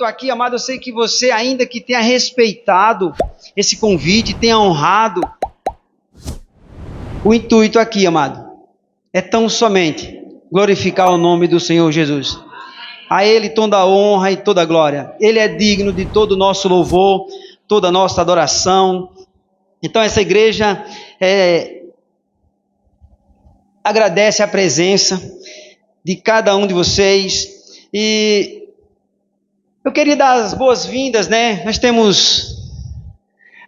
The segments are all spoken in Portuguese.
Aqui, amado, eu sei que você, ainda que tenha respeitado esse convite, tenha honrado, o intuito aqui, amado, é tão somente glorificar o nome do Senhor Jesus. A Ele toda a honra e toda a glória. Ele é digno de todo o nosso louvor, toda a nossa adoração. Então essa igreja agradece a presença de cada um de vocês. E eu queria dar as boas-vindas, né? Nós temos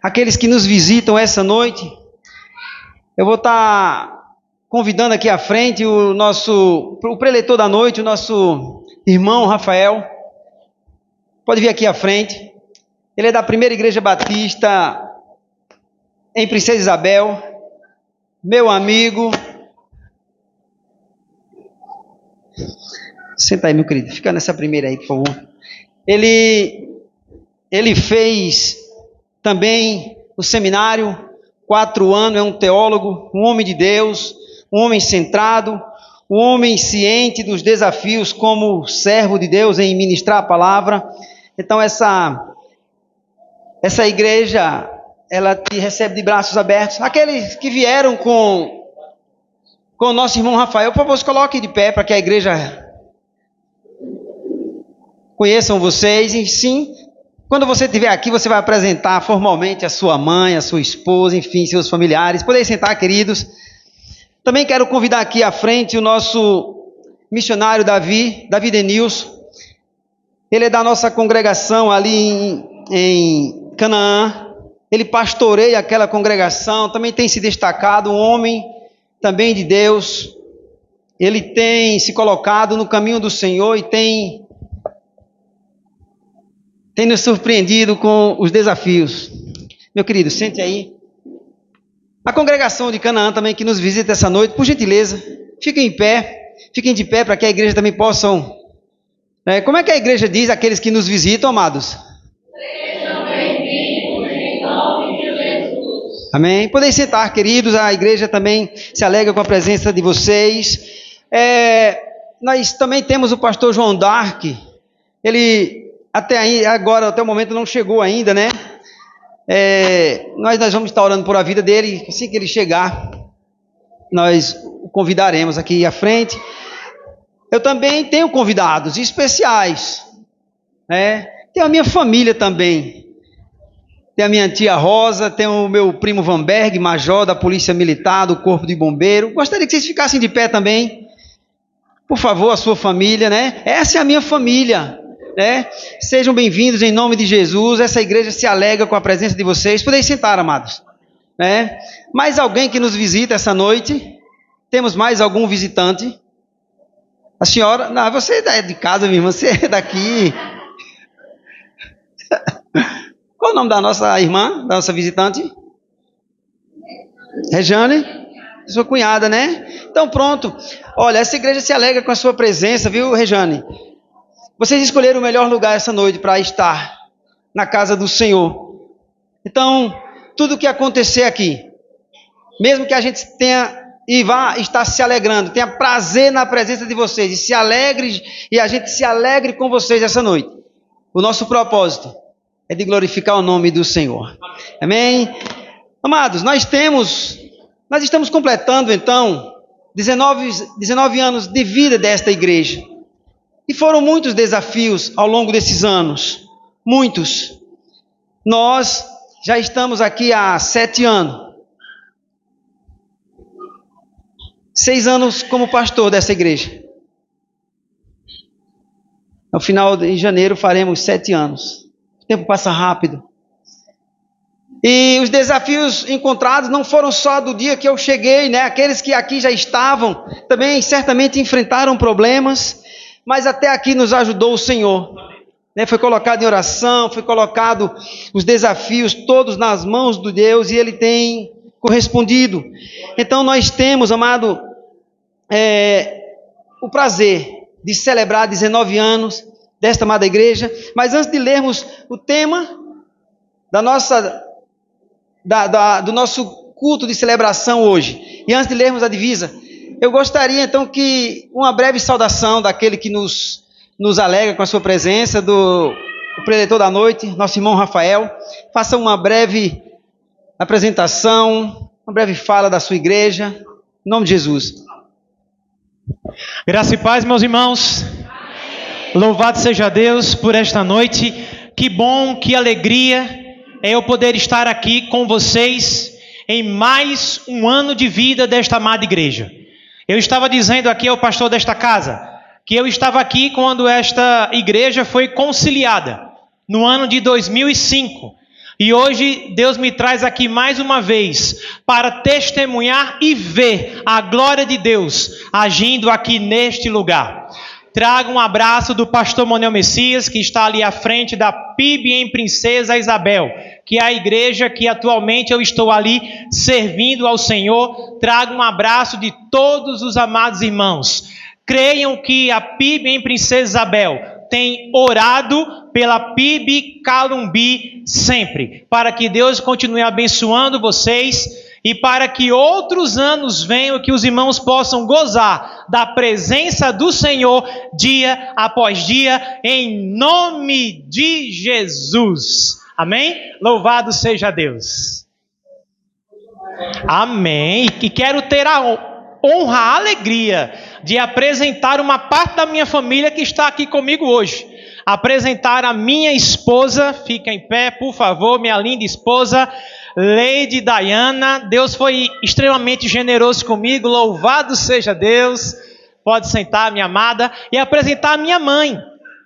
aqueles que nos visitam essa noite. Eu vou estar convidando aqui à frente o preletor da noite, o nosso irmão Rafael. Pode vir aqui à frente. Ele é da Primeira Igreja Batista em Princesa Isabel. Meu amigo. Senta aí, meu querido. Fica nessa primeira aí, por favor. Ele fez também o seminário, 4 anos, é um teólogo, um homem de Deus, um homem centrado, um homem ciente dos desafios como servo de Deus em ministrar a palavra. Então essa igreja, ela te recebe de braços abertos. Aqueles que vieram com o nosso irmão Rafael, por favor, se coloque de pé para que a igreja conheçam vocês. E sim, quando você estiver aqui, você vai apresentar formalmente a sua mãe, a sua esposa, enfim, seus familiares. Podem sentar, queridos. Também quero convidar aqui à frente o nosso missionário Davi Denilson. Ele é da nossa congregação ali em Canaã. Ele pastoreia aquela congregação, também tem se destacado, um homem também de Deus. Ele tem se colocado no caminho do Senhor e tem nos surpreendido com os desafios. Meu querido, sente aí. A congregação de Canaã também que nos visita essa noite, por gentileza, fiquem de pé para que a igreja também possam... como é que a igreja diz àqueles que nos visitam, amados? Sejam bem-vindos em nome de Jesus. Amém. Podem sentar, queridos, a igreja também se alegra com a presença de vocês. Nós também temos o pastor João Dark. Ele... até o momento não chegou ainda, né? Nós vamos estar orando por a vida dele. Assim que ele chegar, nós o convidaremos aqui à frente. Eu também tenho convidados especiais, né? Tem a minha família também. Tem a minha tia Rosa, tem o meu primo Vanberg, major da Polícia Militar, do Corpo de Bombeiro. Gostaria que vocês ficassem de pé também. Por favor, a sua família, né? Essa é a minha família. Sejam bem-vindos em nome de Jesus. Essa igreja se alegra com a presença de vocês. Podem sentar, amados. Mais alguém que nos visita essa noite? Temos mais algum visitante? A senhora? Não, você é de casa, minha irmã. Você é daqui. Qual o nome da nossa irmã, da nossa visitante? Rejane? Sua cunhada, né? Então pronto. Olha, essa igreja se alegra com a sua presença, viu, Rejane? Vocês escolheram o melhor lugar essa noite para estar na casa do Senhor. Então, tudo o que acontecer aqui, mesmo que a gente tenha e vá estar se alegrando, tenha prazer na presença de vocês e se alegre, e a gente se alegre com vocês essa noite. O nosso propósito é de glorificar o nome do Senhor. Amém? Amados, nós estamos completando então 19 anos de vida desta igreja. E foram muitos desafios ao longo desses anos. Muitos. Nós já estamos aqui há 7 anos. 6 anos como pastor dessa igreja. No final de janeiro faremos 7 anos. O tempo passa rápido. E os desafios encontrados não foram só do dia que eu cheguei, né? Aqueles que aqui já estavam também certamente enfrentaram problemas. Mas até aqui nos ajudou o Senhor, né? Foi colocado em oração, foi colocado os desafios todos nas mãos de Deus e Ele tem correspondido. Então nós temos, amado, o prazer de celebrar 19 anos desta amada igreja. Mas antes de lermos o tema do nosso culto de celebração hoje, e antes de lermos a divisa, eu gostaria então que uma breve saudação daquele que nos alegra com a sua presença, do o preletor da noite, nosso irmão Rafael, faça uma breve apresentação, uma breve fala da sua igreja, em nome de Jesus. Graça e paz, meus irmãos. Louvado seja Deus por esta noite. Que bom, que alegria é eu poder estar aqui com vocês em mais um ano de vida desta amada igreja. Eu estava dizendo aqui ao pastor desta casa que eu estava aqui quando esta igreja foi conciliada, no ano de 2005. E hoje Deus me traz aqui mais uma vez para testemunhar e ver a glória de Deus agindo aqui neste lugar. Trago um abraço do pastor Monel Messias, que está ali à frente da PIB em Princesa Isabel, que é a igreja que atualmente eu estou ali servindo ao Senhor. Trago um abraço de todos os amados irmãos. Creiam que a PIB em Princesa Isabel tem orado pela PIB Calumbi sempre, para que Deus continue abençoando vocês e para que outros anos venham, que os irmãos possam gozar da presença do Senhor dia após dia, em nome de Jesus. Amém? Louvado seja Deus. Amém. E quero ter a honra, a alegria de apresentar uma parte da minha família que está aqui comigo hoje. Apresentar a minha esposa, fica em pé, por favor, minha linda esposa, Lady Diana. Deus foi extremamente generoso comigo, louvado seja Deus. Pode sentar, minha amada. E apresentar a minha mãe,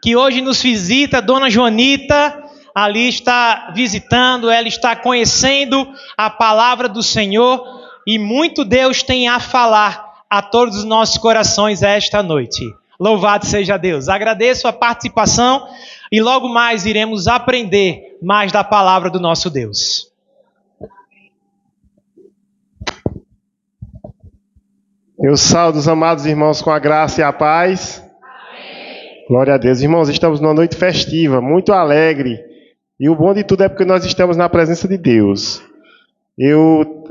que hoje nos visita, Dona Joanita, ali está visitando, ela está conhecendo a palavra do Senhor, e muito Deus tem a falar a todos os nossos corações esta noite. Louvado seja Deus. Agradeço a participação e logo mais iremos aprender mais da palavra do nosso Deus. Eu saúdo os amados irmãos com a graça e a paz. Amém. Glória a Deus. Irmãos, estamos numa noite festiva, muito alegre. E o bom de tudo é porque nós estamos na presença de Deus. Eu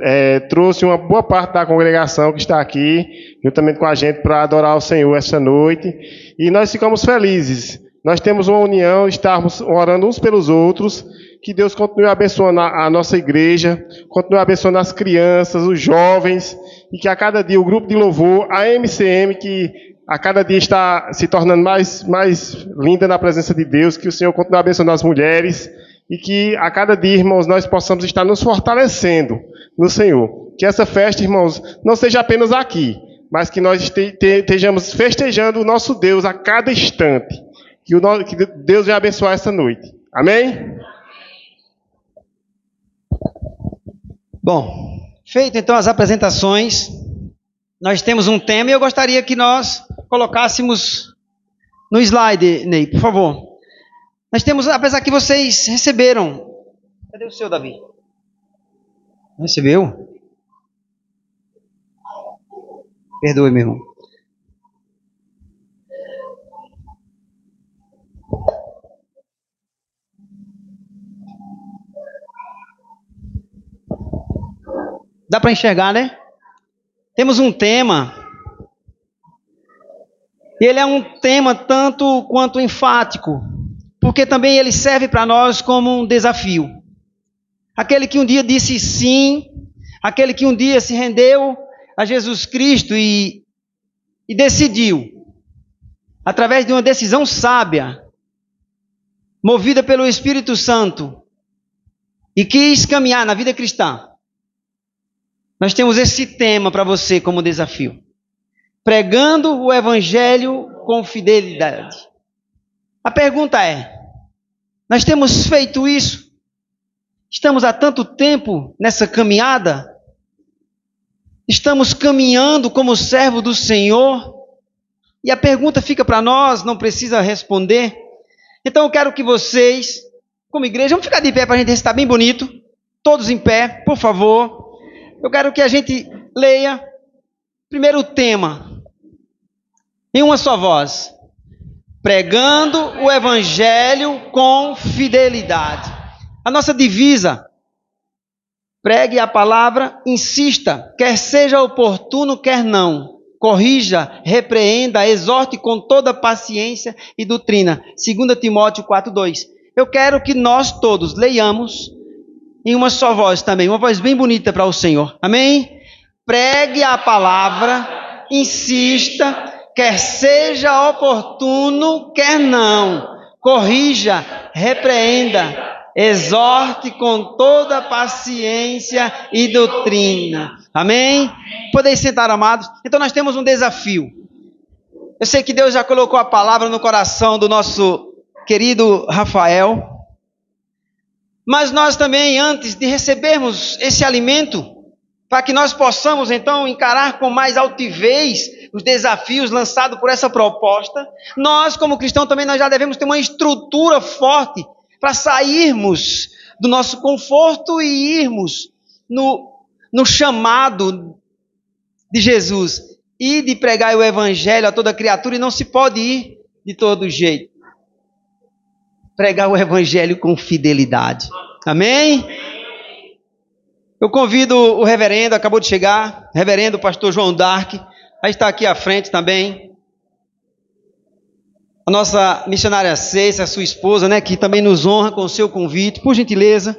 trouxe uma boa parte da congregação que está aqui, juntamente com a gente, para adorar o Senhor esta noite. E nós ficamos felizes. Nós temos uma união, estarmos orando uns pelos outros. Que Deus continue abençoando a nossa igreja, continue abençoando as crianças, os jovens, e que a cada dia o grupo de louvor, a MCM, que a cada dia está se tornando mais linda na presença de Deus, que o Senhor continue abençoando as mulheres, e que a cada dia, irmãos, nós possamos estar nos fortalecendo no Senhor. Que essa festa, irmãos, não seja apenas aqui, mas que nós estejamos festejando o nosso Deus a cada instante. Que Deus venha abençoar essa noite. Amém? Bom, feito então as apresentações, nós temos um tema e eu gostaria que nós colocássemos no slide, Ney, por favor. Nós temos, apesar que vocês receberam. Cadê o seu, Davi? Recebeu? Perdoe, meu irmão. Dá para enxergar, né? Temos um tema. E ele é um tema tanto quanto enfático, porque também ele serve para nós como um desafio. Aquele que um dia disse sim, aquele que um dia se rendeu a Jesus Cristo e decidiu, através de uma decisão sábia, movida pelo Espírito Santo, e quis caminhar na vida cristã. Nós temos esse tema para você como desafio. Pregando o Evangelho com fidelidade. A pergunta é, nós temos feito isso? Estamos há tanto tempo nessa caminhada? Estamos caminhando como servo do Senhor? E a pergunta fica para nós, não precisa responder. Então eu quero que vocês, como igreja, vamos ficar de pé para a gente recitar bem bonito. Todos em pé, por favor. Eu quero que a gente leia primeiro o tema, em uma só voz. Pregando o Evangelho com fidelidade. A nossa divisa, pregue a palavra, insista, quer seja oportuno, quer não. Corrija, repreenda, exorte com toda paciência e doutrina. 2 Timóteo 4:2. eu quero que nós todos leiamos em uma só voz também, uma voz bem bonita para o Senhor. Amém? Pregue a palavra, insista, quer seja oportuno, quer não. Corrija, repreenda, exorte com toda paciência e doutrina. Amém? Podeis sentar, amados. Então nós temos um desafio. Eu sei que Deus já colocou a palavra no coração do nosso querido Rafael. Mas nós também, antes de recebermos esse alimento, para que nós possamos então encarar com mais altivez os desafios lançados por essa proposta, nós como cristãos também nós já devemos ter uma estrutura forte para sairmos do nosso conforto e irmos no chamado de Jesus e de pregar o evangelho a toda criatura, e não se pode ir de todo jeito. Pregar o evangelho com fidelidade. Amém? Eu convido o reverendo, acabou de chegar, reverendo pastor João Dark, a estar aqui à frente também. A nossa missionária Ceiça, a sua esposa, né, que também nos honra com o seu convite, por gentileza.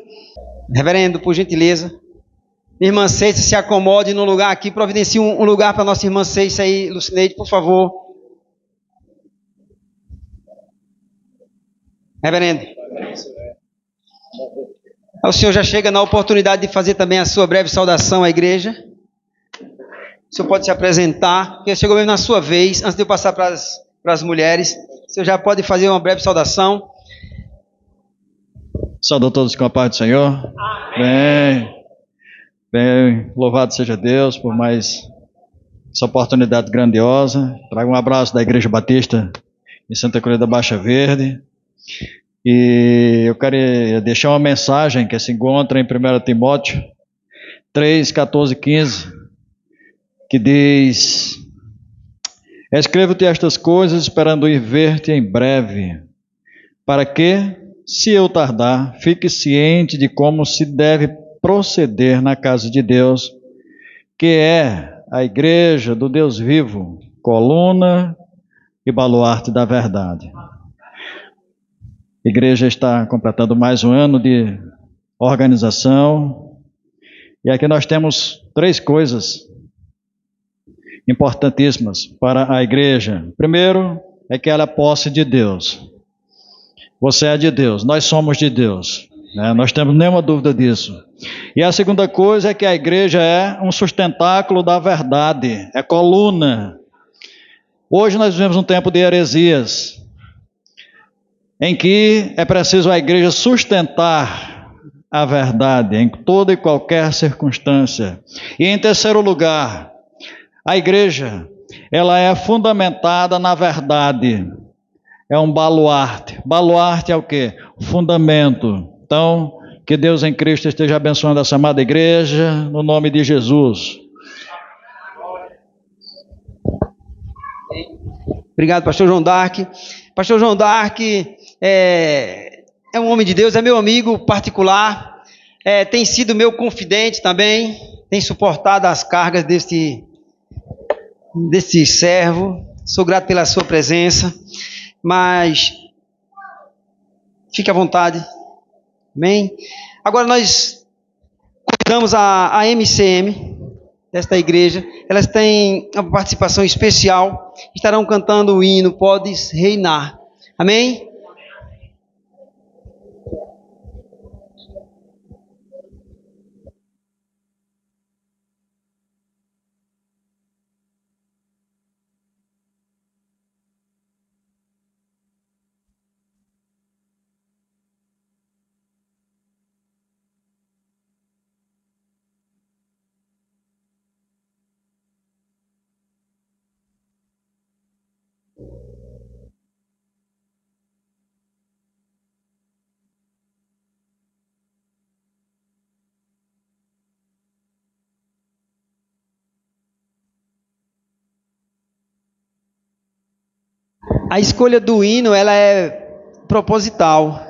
Reverendo, por gentileza. Minha irmã Ceiça, se acomode no lugar aqui, providencie um lugar para a nossa irmã Ceiça aí, Lucineide, por favor. Reverendo. O senhor já chega na oportunidade de fazer também a sua breve saudação à igreja. O senhor pode se apresentar, porque chegou mesmo na sua vez, antes de eu passar para as mulheres. O senhor já pode fazer uma breve saudação. Saúdo a todos com a paz do Senhor. Bem, louvado seja Deus por mais essa oportunidade grandiosa. Trago um abraço da Igreja Batista em Santa Cruz da Baixa Verde. E eu quero deixar uma mensagem que se encontra em 1 Timóteo 3, 14 e 15, que diz: escrevo-te estas coisas esperando ir ver-te em breve, para que, se eu tardar, fique ciente de como se deve proceder na casa de Deus, que é a igreja do Deus vivo, coluna e baluarte da verdade. A igreja está completando mais um ano de organização, e aqui nós temos 3 coisas importantíssimas para a igreja. Primeiro, é que ela é posse de Deus. Você é de Deus, nós somos de Deus, né? Nós temos nenhuma dúvida disso. E a segunda coisa é que a igreja é um sustentáculo da verdade, é coluna. Hoje nós vivemos um tempo de heresias, em que é preciso a igreja sustentar a verdade em toda e qualquer circunstância. E em terceiro lugar, a igreja, ela é fundamentada na verdade. É um baluarte. Baluarte é o quê? Fundamento. Então, que Deus em Cristo esteja abençoando essa amada igreja, no nome de Jesus. Obrigado, pastor João Dark. Pastor João Dark é um homem de Deus, é meu amigo particular, tem sido meu confidente também, tem suportado as cargas desse servo. Sou grato pela sua presença, mas fique à vontade. Amém? Agora nós convidamos a MCM desta igreja, elas têm uma participação especial, estarão cantando o hino Podes Reinar. Amém? A escolha do hino, ela é proposital,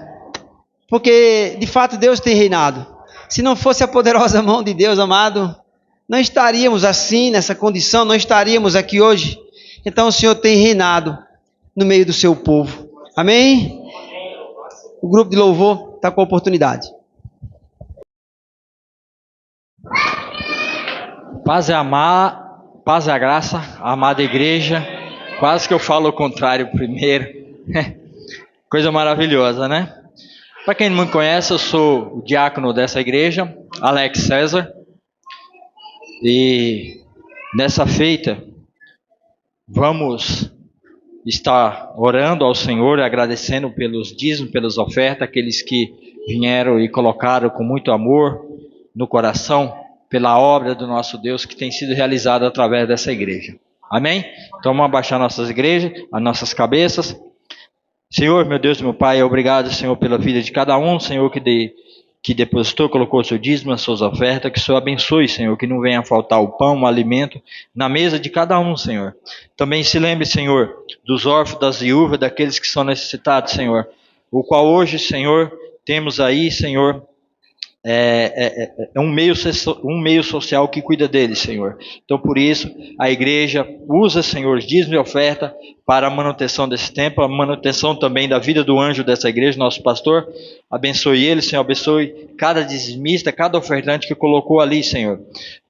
porque de fato Deus tem reinado. Se não fosse a poderosa mão de Deus, amado, não estaríamos assim, nessa condição, não estaríamos aqui hoje. Então o Senhor tem reinado no meio do seu povo. Amém? O grupo de louvor está com a oportunidade. Paz e a graça, amada igreja. Quase que eu falo o contrário primeiro. Coisa maravilhosa, né? Para quem não me conhece, eu sou o diácono dessa igreja, Alex César. E nessa feita, vamos estar orando ao Senhor, agradecendo pelos dízimos, pelas ofertas, aqueles que vieram e colocaram com muito amor no coração, pela obra do nosso Deus que tem sido realizada através dessa igreja. Amém? Então vamos abaixar nossas igrejas, as nossas cabeças. Senhor, meu Deus, meu Pai, obrigado, Senhor, pela vida de cada um, Senhor, que depositou, colocou o seu dízimo, as suas ofertas, que o Senhor abençoe, Senhor, que não venha faltar o pão, o alimento na mesa de cada um, Senhor. Também se lembre, Senhor, dos órfãos, das viúvas, daqueles que são necessitados, Senhor, o qual hoje, Senhor, temos aí, Senhor, um meio social que cuida deles, Senhor. Então, por isso, a igreja usa, Senhor, dízimo e oferta para a manutenção desse templo, a manutenção também da vida do anjo dessa igreja, nosso pastor. Abençoe ele, Senhor, abençoe cada dizimista, cada ofertante que colocou ali, Senhor.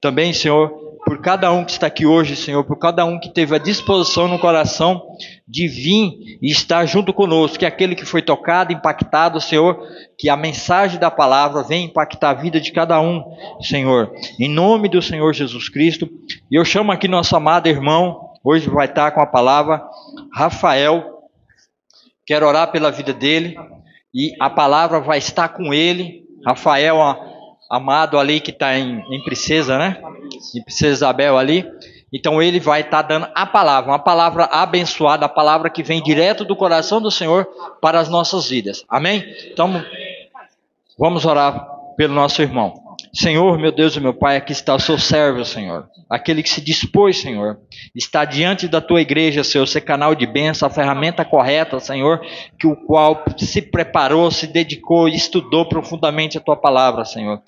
Também, Senhor, por cada um que está aqui hoje, Senhor, por cada um que teve a disposição no coração de vir e estar junto conosco, que aquele que foi tocado, impactado, Senhor, que a mensagem da palavra venha impactar a vida de cada um, Senhor, em nome do Senhor Jesus Cristo. E eu chamo aqui nosso amado irmão, hoje vai estar com a palavra, Rafael. Quero orar pela vida dele e a palavra vai estar com ele. Rafael, amado ali que está em Princesa, né? Em Princesa Isabel ali. Então ele vai estar dando a palavra, uma palavra abençoada, a palavra que vem direto do coração do Senhor para as nossas vidas. Amém? Então vamos orar pelo nosso irmão. Senhor, meu Deus e meu Pai, aqui está o seu servo, Senhor. Aquele que se dispôs, Senhor, está diante da tua igreja, Senhor, ser canal de bênção, a ferramenta correta, Senhor, que o qual se preparou, se dedicou e estudou profundamente a tua palavra, Senhor.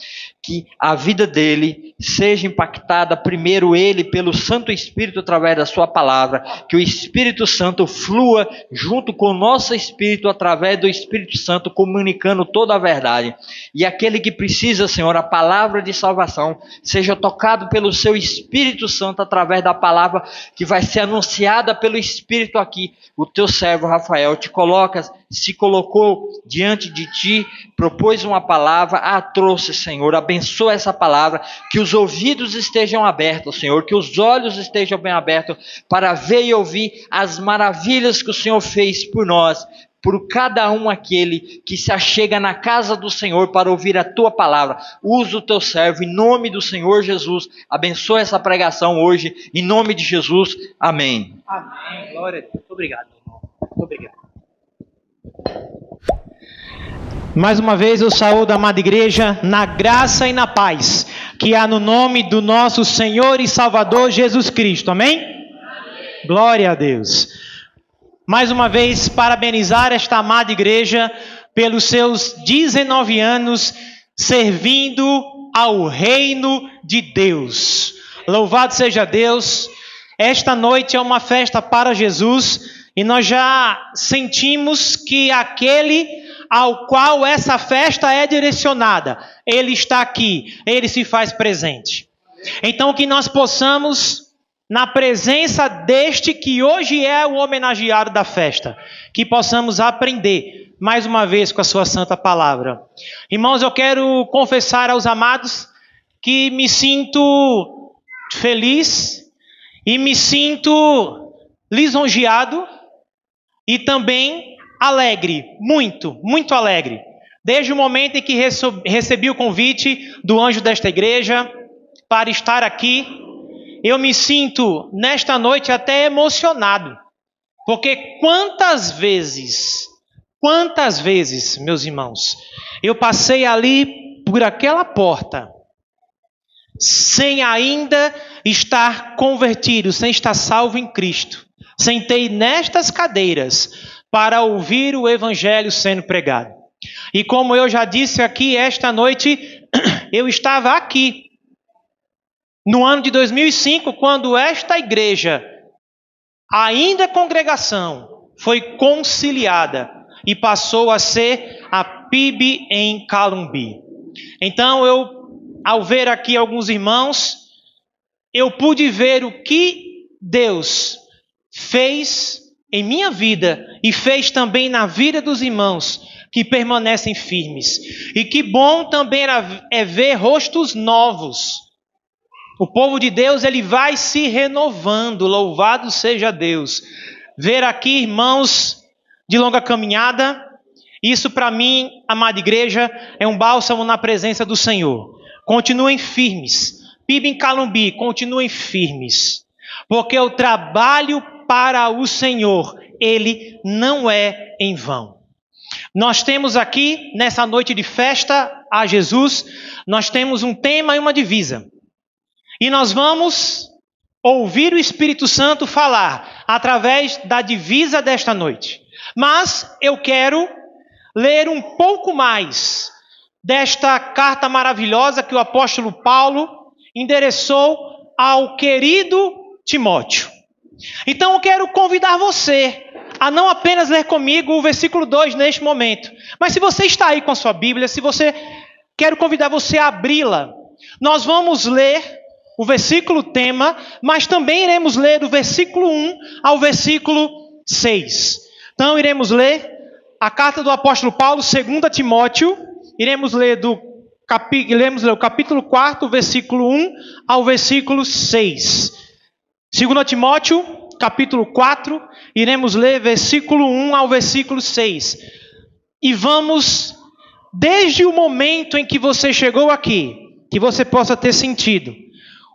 Que a vida dele seja impactada, primeiro ele, pelo Santo Espírito, através da sua palavra. Que o Espírito Santo flua junto com o nosso Espírito, através do Espírito Santo, comunicando toda a verdade. E aquele que precisa, Senhor, a palavra de salvação, seja tocado pelo seu Espírito Santo, através da palavra que vai ser anunciada pelo Espírito aqui. O teu servo Rafael se colocou diante de ti, propôs uma palavra, a trouxe, Senhor, abençoa essa palavra, que os ouvidos estejam abertos, Senhor, que os olhos estejam bem abertos, para ver e ouvir as maravilhas que o Senhor fez por nós, por cada um aquele que se achega na casa do Senhor para ouvir a tua palavra. Usa o teu servo em nome do Senhor Jesus. Abençoa essa pregação hoje, em nome de Jesus. Amém. Amém. Glória a Deus. Muito obrigado, meu irmão. Muito obrigado. Mais uma vez eu saúdo a amada igreja na graça e na paz que há no nome do nosso Senhor e Salvador Jesus Cristo. Amém? Amém. Glória a Deus. Mais uma vez, parabenizar esta amada igreja pelos seus 19 anos servindo ao reino de Deus. Louvado seja Deus. Esta noite é uma festa para Jesus e nós já sentimos que aquele ao qual essa festa é direcionada, ele está aqui, ele se faz presente. Então que nós possamos, na presença deste que hoje é o homenageado da festa, que possamos aprender mais uma vez com a sua santa palavra. Irmãos, eu quero confessar aos amados que me sinto feliz e me sinto lisonjeado e também alegre, muito, muito alegre. Desde o momento em que recebi o convite do anjo desta igreja para estar aqui, eu me sinto, nesta noite, até emocionado. Porque quantas vezes, meus irmãos, eu passei ali por aquela porta, sem ainda estar convertido, sem estar salvo em Cristo. Sentei nestas cadeiras para ouvir o evangelho sendo pregado. E como eu já disse aqui, esta noite, eu estava aqui, no ano de 2005, quando esta igreja, ainda congregação, foi conciliada e passou a ser a PIB em Calumbi. Então, ao ver aqui alguns irmãos, eu pude ver o que Deus fez em minha vida e fez também na vida dos irmãos que permanecem firmes. E que bom também é ver rostos novos. O povo de Deus, ele vai se renovando, louvado seja Deus. Ver aqui irmãos de longa caminhada, isso para mim, amada igreja, é um bálsamo na presença do Senhor. Continuem firmes. PIB em Calumbi, continuem firmes. Porque o trabalho para o Senhor, ele não é em vão. Nós temos aqui, nessa noite de festa a Jesus, nós temos um tema e uma divisa. E nós vamos ouvir o Espírito Santo falar através da divisa desta noite. Mas eu quero ler um pouco mais desta carta maravilhosa que o apóstolo Paulo endereçou ao querido Timóteo. Então eu quero convidar você a não apenas ler comigo o versículo 2 neste momento, mas se você está aí com a sua Bíblia, quero convidar você a abri-la. Nós vamos ler o versículo tema, mas também iremos ler do versículo 1 ao versículo 6. Então iremos ler a carta do apóstolo Paulo, 2 Timóteo, iremos ler o capítulo 4, versículo 1 ao versículo 6. 2 Timóteo, capítulo 4, iremos ler versículo 1 ao versículo 6. E vamos, desde o momento em que você chegou aqui, que você possa ter sentido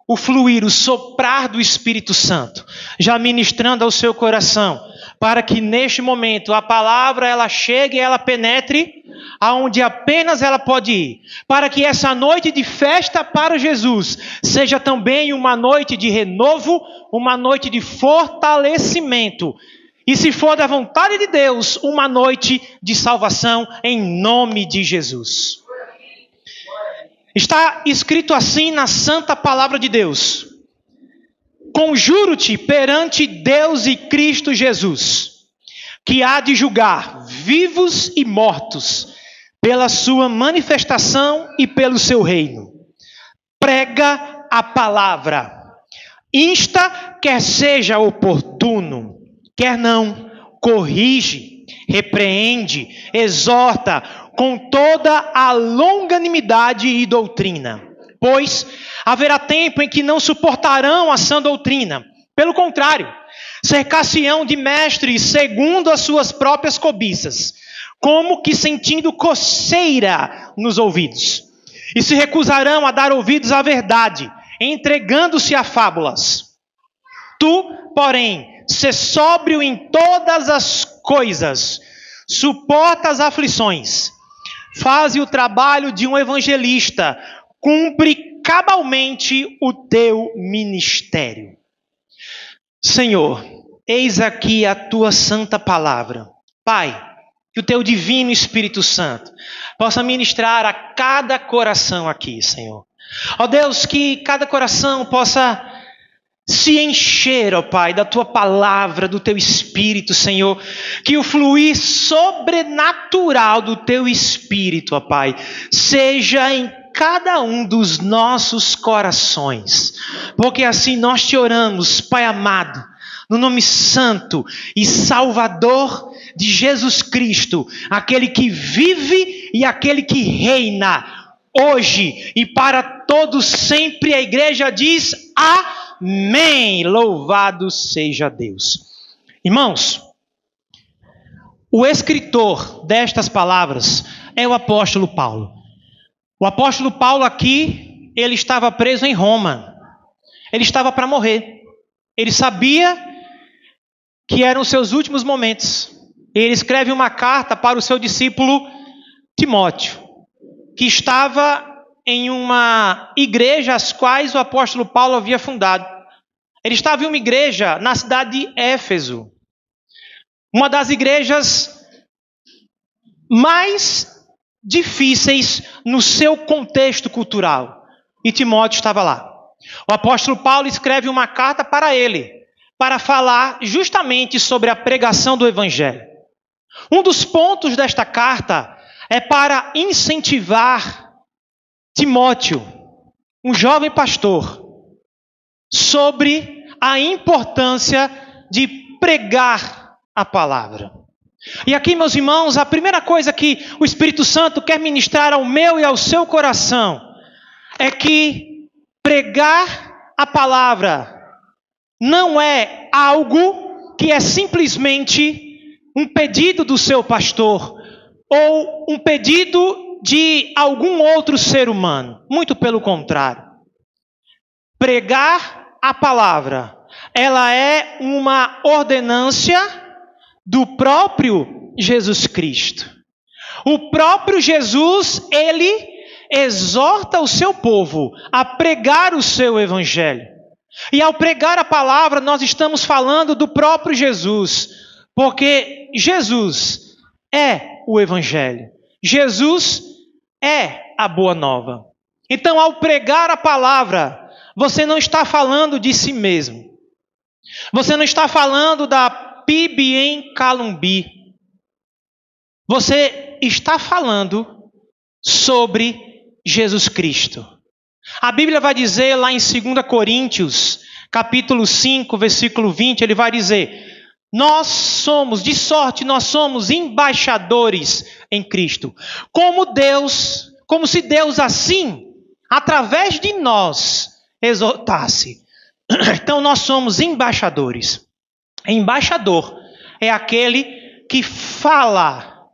o fluir, o soprar do Espírito Santo, já ministrando ao seu coração, para que neste momento a palavra ela chegue e ela penetre aonde apenas ela pode ir, para que essa noite de festa para Jesus seja também uma noite de renovo, uma noite de fortalecimento, e se for da vontade de Deus, uma noite de salvação em nome de Jesus. Está escrito assim na santa palavra de Deus: conjuro-te perante Deus e Cristo Jesus, que há de julgar vivos e mortos, pela sua manifestação e pelo seu reino. Prega a palavra. Insta, quer seja oportuno, quer não, corrige, repreende, exorta, com toda a longanimidade e doutrina. Pois haverá tempo em que não suportarão a sã doutrina. Pelo contrário, cercar-se-ão de mestres segundo as suas próprias cobiças, como que sentindo coceira nos ouvidos. E se recusarão a dar ouvidos à verdade, entregando-se a fábulas. Tu, porém, sê sóbrio em todas as coisas, suporta as aflições, faze o trabalho de um evangelista, cumpre cabalmente o teu ministério. Senhor, eis aqui a tua santa palavra. Pai, que o teu divino Espírito Santo possa ministrar a cada coração aqui, Senhor. Ó Deus, que cada coração possa se encher, ó Pai, da tua palavra, do teu Espírito, Senhor. Que o fluir sobrenatural do teu Espírito, ó Pai, seja em cada um dos nossos corações. Porque assim nós te oramos, Pai amado, no nome santo e salvador de Jesus Cristo, aquele que vive e aquele que reina hoje e para todos sempre. A igreja diz amém. Louvado seja Deus. Irmãos, o escritor destas palavras é o apóstolo Paulo. O apóstolo Paulo aqui, ele estava preso em Roma. Ele estava para morrer. Ele sabia que eram os seus últimos momentos. Ele escreve uma carta para o seu discípulo Timóteo, que estava em uma igreja às quais o apóstolo Paulo havia fundado. Ele estava em uma igreja na cidade de Éfeso, uma das igrejas mais difíceis no seu contexto cultural. E Timóteo estava lá. O apóstolo Paulo escreve uma carta para ele, para falar justamente sobre a pregação do evangelho. Um dos pontos desta carta é para incentivar Timóteo, um jovem pastor, sobre a importância de pregar a palavra. E aqui, meus irmãos, a primeira coisa que o Espírito Santo quer ministrar ao meu e ao seu coração é que pregar a palavra não é algo que é simplesmente um pedido do seu pastor ou um pedido de algum outro ser humano. Muito pelo contrário. Pregar a palavra, ela é uma ordenância do próprio Jesus Cristo. O próprio Jesus, ele exorta o seu povo a pregar o seu evangelho. E ao pregar a palavra, nós estamos falando do próprio Jesus, porque Jesus é o evangelho. Jesus é a boa nova. Então, ao pregar a palavra, você não está falando de si mesmo. Você não está falando da PIB em Calumbi. Você está falando sobre Jesus Cristo. A Bíblia vai dizer lá em 2 Coríntios, capítulo 5, versículo 20, ele vai dizer: nós somos embaixadores em Cristo. Como se Deus assim, através de nós, exortasse. Então nós somos embaixadores. Embaixador é aquele que fala.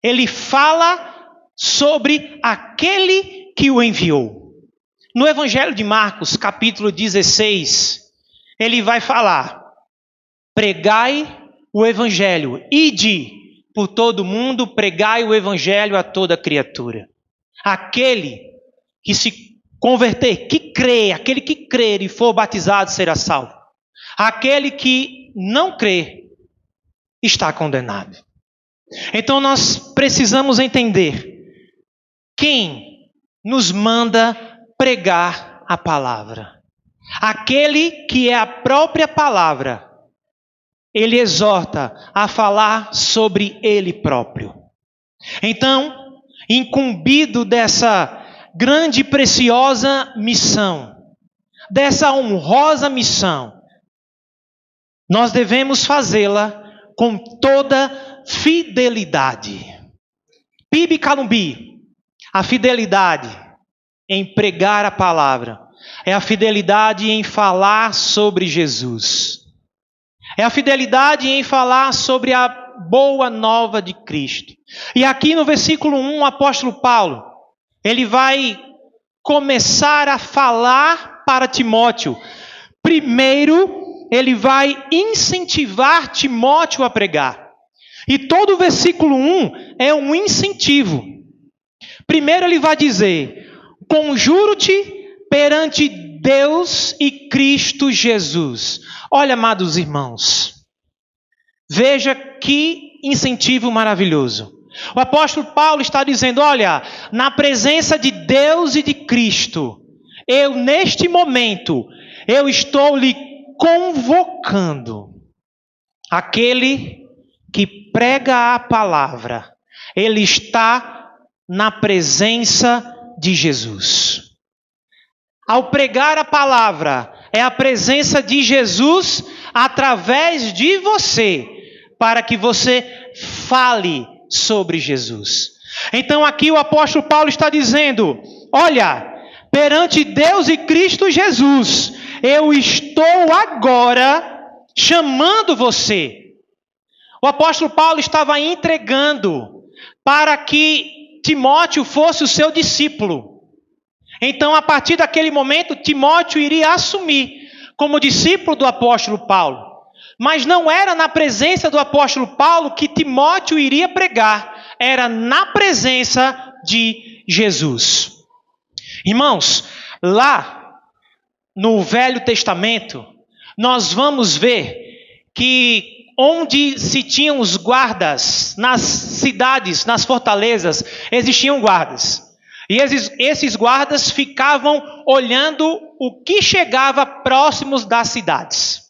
Ele fala sobre aquele que o enviou. No Evangelho de Marcos, capítulo 16, ele vai falar: pregai o Evangelho, ide por todo mundo, pregai o Evangelho a toda criatura. Aquele que se converter, que crê, aquele que crer e for batizado será salvo. Aquele que não crê está condenado. Então nós precisamos entender quem nos manda pregar a palavra. Aquele que é a própria palavra, ele exorta a falar sobre ele próprio. Então, incumbido dessa grande e preciosa missão, dessa honrosa missão, nós devemos fazê-la com toda fidelidade. PIB Calumbi, a fidelidade em pregar a palavra, é a fidelidade em falar sobre Jesus, é a fidelidade em falar sobre a boa nova de Cristo. E aqui no versículo 1, o apóstolo Paulo, ele vai começar a falar para Timóteo. Primeiro, ele vai incentivar Timóteo a pregar. E todo o versículo 1 é um incentivo. Primeiro ele vai dizer: conjuro-te perante Deus e Cristo Jesus. Olha, amados irmãos, veja que incentivo maravilhoso. O apóstolo Paulo está dizendo: olha, na presença de Deus e de Cristo, neste momento, eu estou lhe convocando. Aquele que prega a palavra, ele está na presença de Jesus. Ao pregar a palavra, é a presença de Jesus através de você, para que você fale sobre Jesus. Então aqui o apóstolo Paulo está dizendo: olha, perante Deus e Cristo Jesus, eu estou agora chamando você. O apóstolo Paulo estava entregando para que Timóteo fosse o seu discípulo. Então, a partir daquele momento, Timóteo iria assumir como discípulo do apóstolo Paulo. Mas não era na presença do apóstolo Paulo que Timóteo iria pregar, era na presença de Jesus. Irmãos, lá no Velho Testamento, nós vamos ver que onde se tinham os guardas, nas cidades, nas fortalezas, existiam guardas. E esses guardas ficavam olhando o que chegava próximos das cidades.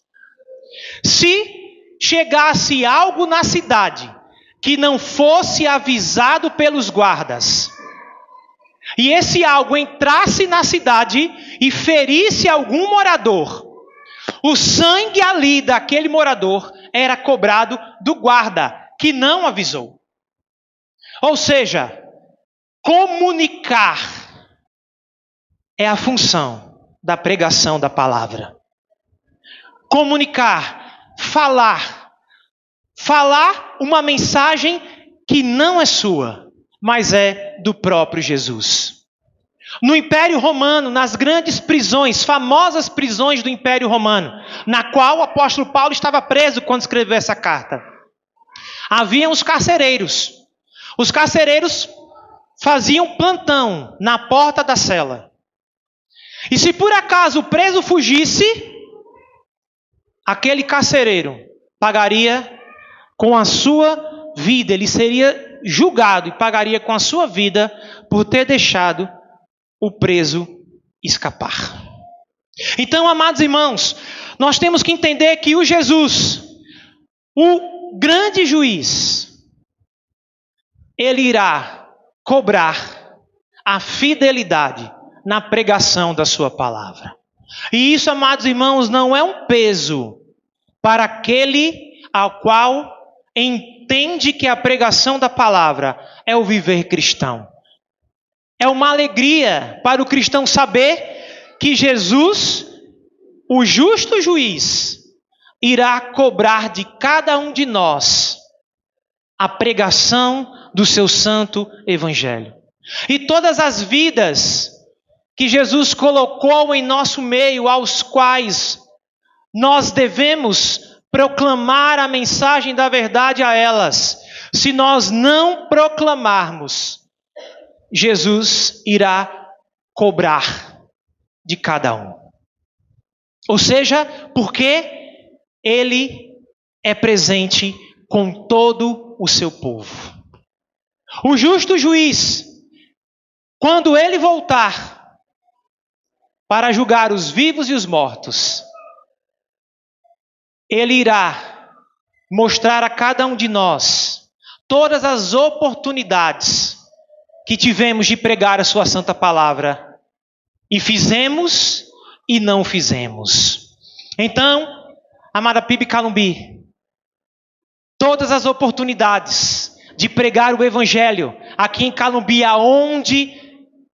Se chegasse algo na cidade que não fosse avisado pelos guardas, e esse algo entrasse na cidade e ferisse algum morador, o sangue ali daquele morador era cobrado do guarda, que não avisou. Ou seja, comunicar é a função da pregação da palavra. Comunicar, falar uma mensagem que não é sua, mas é do próprio Jesus. No Império Romano, nas grandes prisões, famosas prisões do Império Romano, na qual o apóstolo Paulo estava preso quando escreveu essa carta, haviam os carcereiros. Os carcereiros faziam plantão na porta da cela. E se por acaso o preso fugisse, aquele carcereiro pagaria com a sua vida, ele seria julgado e pagaria com a sua vida por ter deixado o preso escapar. Então, amados irmãos, nós temos que entender que o Jesus, o grande juiz, ele irá cobrar a fidelidade na pregação da sua palavra. E isso, amados irmãos, não é um peso para aquele ao qual entende que a pregação da palavra é o viver cristão. É uma alegria para o cristão saber que Jesus, o justo juiz, irá cobrar de cada um de nós a pregação do seu santo evangelho. E todas as vidas que Jesus colocou em nosso meio, aos quais nós devemos proclamar a mensagem da verdade a elas, se nós não proclamarmos, Jesus irá cobrar de cada um. Ou seja, porque ele é presente com todo o seu povo. O justo juiz, quando ele voltar para julgar os vivos e os mortos, ele irá mostrar a cada um de nós todas as oportunidades que tivemos de pregar a sua santa palavra, e fizemos e não fizemos. Então, amada PIB Calumbi, todas as oportunidades de pregar o evangelho aqui em Calumbi, aonde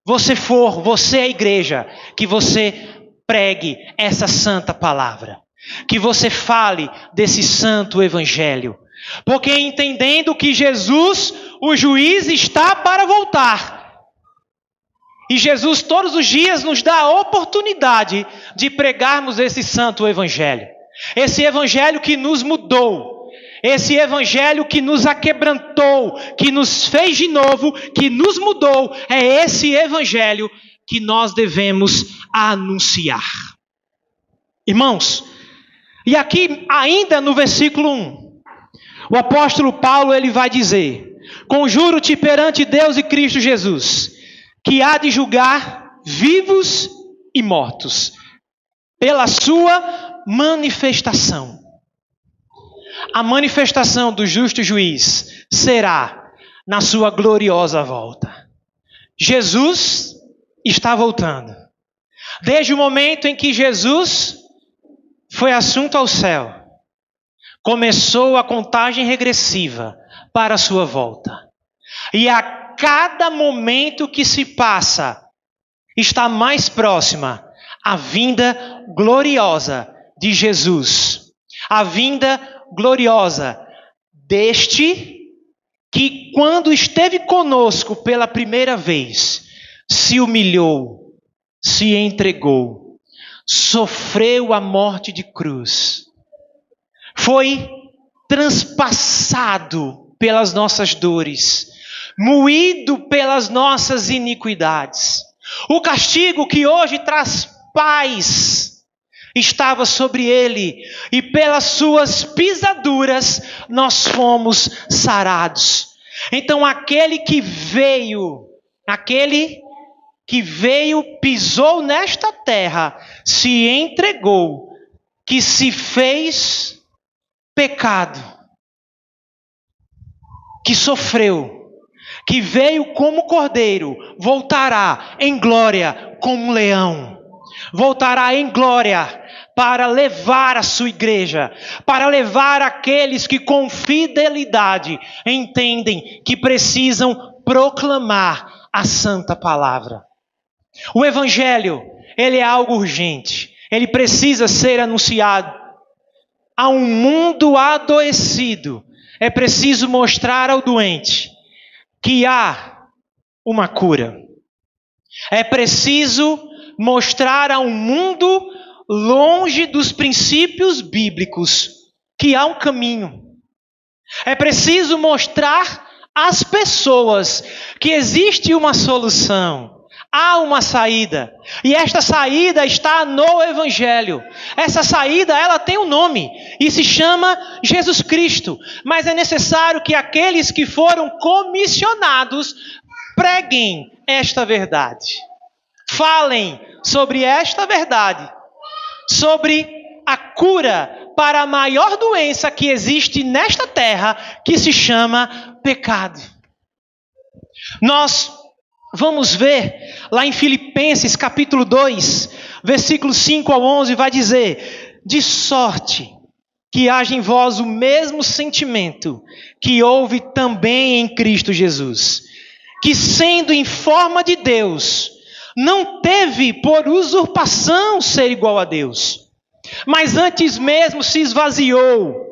você for, você é a igreja, que você pregue essa santa palavra, que você fale desse santo evangelho, porque entendendo que Jesus, o juiz, está para voltar, e Jesus todos os dias nos dá a oportunidade de pregarmos esse santo evangelho, esse evangelho que nos mudou, esse evangelho que nos aquebrantou, que nos fez de novo, que nos mudou, é esse evangelho que nós devemos anunciar. Irmãos, e aqui ainda no versículo 1, o apóstolo Paulo ele vai dizer: conjuro-te perante Deus e Cristo Jesus, que há de julgar vivos e mortos, pela sua manifestação. A manifestação do justo juiz será na sua gloriosa volta. Jesus está voltando. Desde o momento em que Jesus foi assunto ao céu, começou a contagem regressiva para a sua volta. E a cada momento que se passa, está mais próxima a vinda gloriosa de Jesus. A vinda gloriosa deste que, quando esteve conosco pela primeira vez, se humilhou, se entregou, sofreu a morte de cruz, foi transpassado pelas nossas dores, moído pelas nossas iniquidades. O castigo que hoje traz paz estava sobre ele, e pelas suas pisaduras nós fomos sarados. Então aquele que veio, pisou nesta terra, se entregou, que se fez pecado, que sofreu, que veio como cordeiro, voltará em glória como leão. Voltará em glória para levar a sua igreja, para levar aqueles que com fidelidade entendem que precisam proclamar a santa palavra. O evangelho, ele é algo urgente. Ele precisa ser anunciado. A um mundo adoecido, é preciso mostrar ao doente que há uma cura. É preciso mostrar a um mundo longe dos princípios bíblicos que há um caminho. É preciso mostrar às pessoas que existe uma solução. Há uma saída, e esta saída está no Evangelho. Essa saída, ela tem um nome, e se chama Jesus Cristo. Mas é necessário que aqueles que foram comissionados preguem esta verdade. Falem sobre esta verdade, sobre a cura para a maior doença que existe nesta terra, que se chama pecado. Nós vamos ver lá em Filipenses capítulo 2, versículos 5 ao 11, vai dizer: de sorte que haja em vós o mesmo sentimento que houve também em Cristo Jesus, que sendo em forma de Deus, não teve por usurpação ser igual a Deus, mas antes mesmo se esvaziou,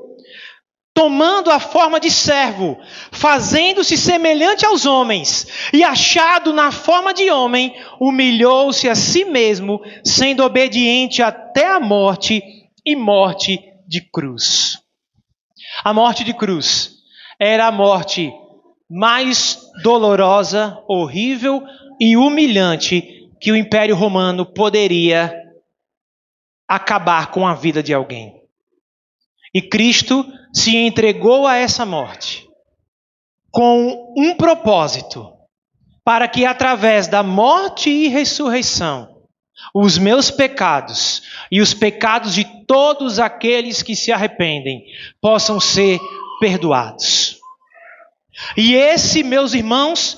tomando a forma de servo, fazendo-se semelhante aos homens, e achado na forma de homem, humilhou-se a si mesmo, sendo obediente até a morte, e morte de cruz. A morte de cruz era a morte mais dolorosa, horrível e humilhante que o Império Romano poderia acabar com a vida de alguém. E Cristo se entregou a essa morte com um propósito, para que através da morte e ressurreição, os meus pecados e os pecados de todos aqueles que se arrependem possam ser perdoados. E esse, meus irmãos,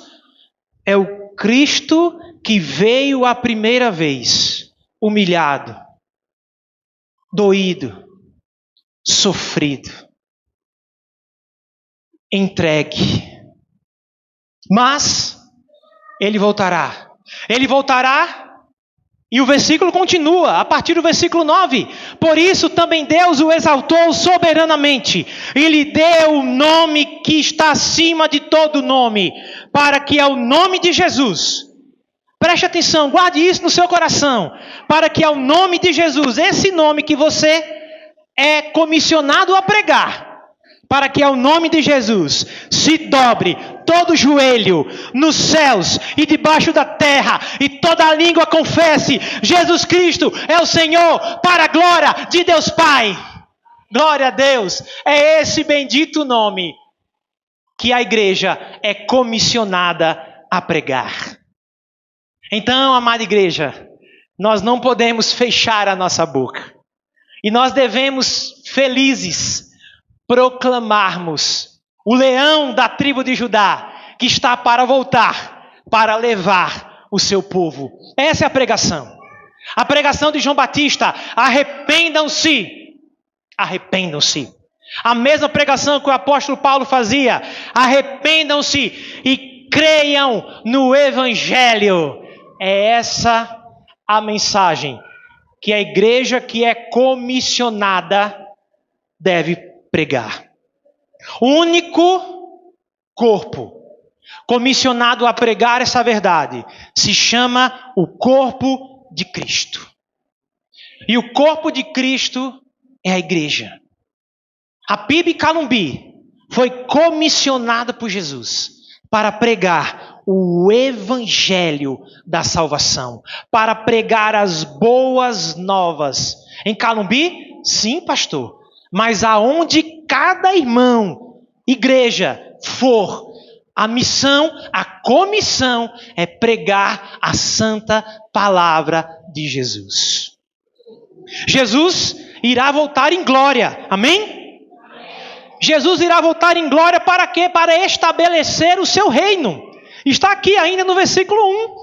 é o Cristo que veio a primeira vez, humilhado, doído, sofrido, entregue. Mas ele voltará. Ele voltará, e o versículo continua, a partir do versículo 9. Por isso também Deus o exaltou soberanamente, e lhe deu o nome que está acima de todo nome, para que ao nome de Jesus, preste atenção, guarde isso no seu coração, para que ao nome de Jesus, esse nome que você é comissionado a pregar, para que ao nome de Jesus se dobre todo joelho nos céus e debaixo da terra, e toda língua confesse: Jesus Cristo é o Senhor, para a glória de Deus Pai. Glória a Deus. É esse bendito nome que a igreja é comissionada a pregar. Então, amada igreja, nós não podemos fechar a nossa boca, e nós devemos, felizes, proclamarmos o leão da tribo de Judá, que está para voltar, para levar o seu povo. Essa é a pregação. A pregação de João Batista: arrependam-se, arrependam-se. A mesma pregação que o apóstolo Paulo fazia: arrependam-se e creiam no Evangelho. É essa a mensagem que a igreja que é comissionada deve pregar. O único corpo comissionado a pregar essa verdade se chama o corpo de Cristo. E o corpo de Cristo é a igreja. A PIB Calumbi foi comissionada por Jesus para pregar o evangelho da salvação, para pregar as boas novas. Em Calumbi? Sim, pastor. Mas aonde cada irmão, igreja for, a missão, a comissão é pregar a santa palavra de Jesus. Jesus irá voltar em glória. Amém? Jesus irá voltar em glória para quê? Para estabelecer o seu reino. Está aqui ainda no versículo 1.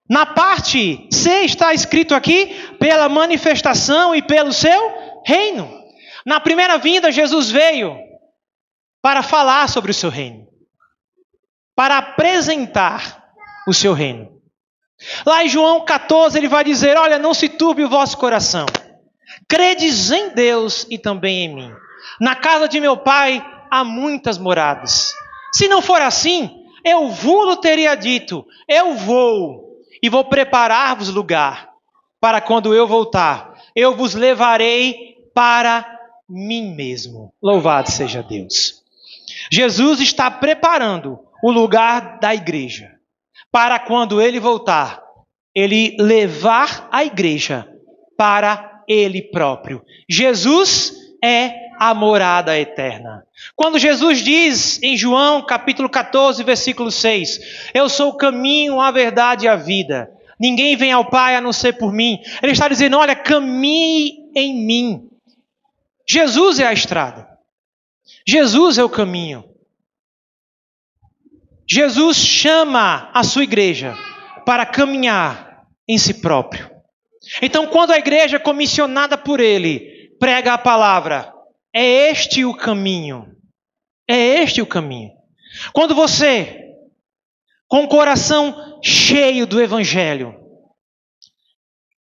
Na parte C está escrito aqui, pela manifestação e pelo seu reino. Na primeira vinda, Jesus veio para falar sobre o seu reino, para apresentar o seu reino. Lá em João 14 ele vai dizer, olha, não se turbe o vosso coração. Credes em Deus e também em mim. Na casa de meu pai há muitas moradas. Se não for assim, eu vos teria dito, eu vou e vou preparar-vos lugar, para quando eu voltar, eu vos levarei para mim mesmo. Louvado seja Deus. Jesus está preparando o lugar da igreja, para quando ele voltar, ele levar a igreja para ele próprio. Jesus é a morada eterna. Quando Jesus diz em João capítulo 14, versículo 6, eu sou o caminho, a verdade e a vida. Ninguém vem ao Pai a não ser por mim. Ele está dizendo, olha, caminhe em mim. Jesus é a estrada. Jesus é o caminho. Jesus chama a sua igreja para caminhar em si próprio. Então, quando a igreja comissionada por ele prega a palavra, é este o caminho. É este o caminho. Quando você, com o coração cheio do evangelho,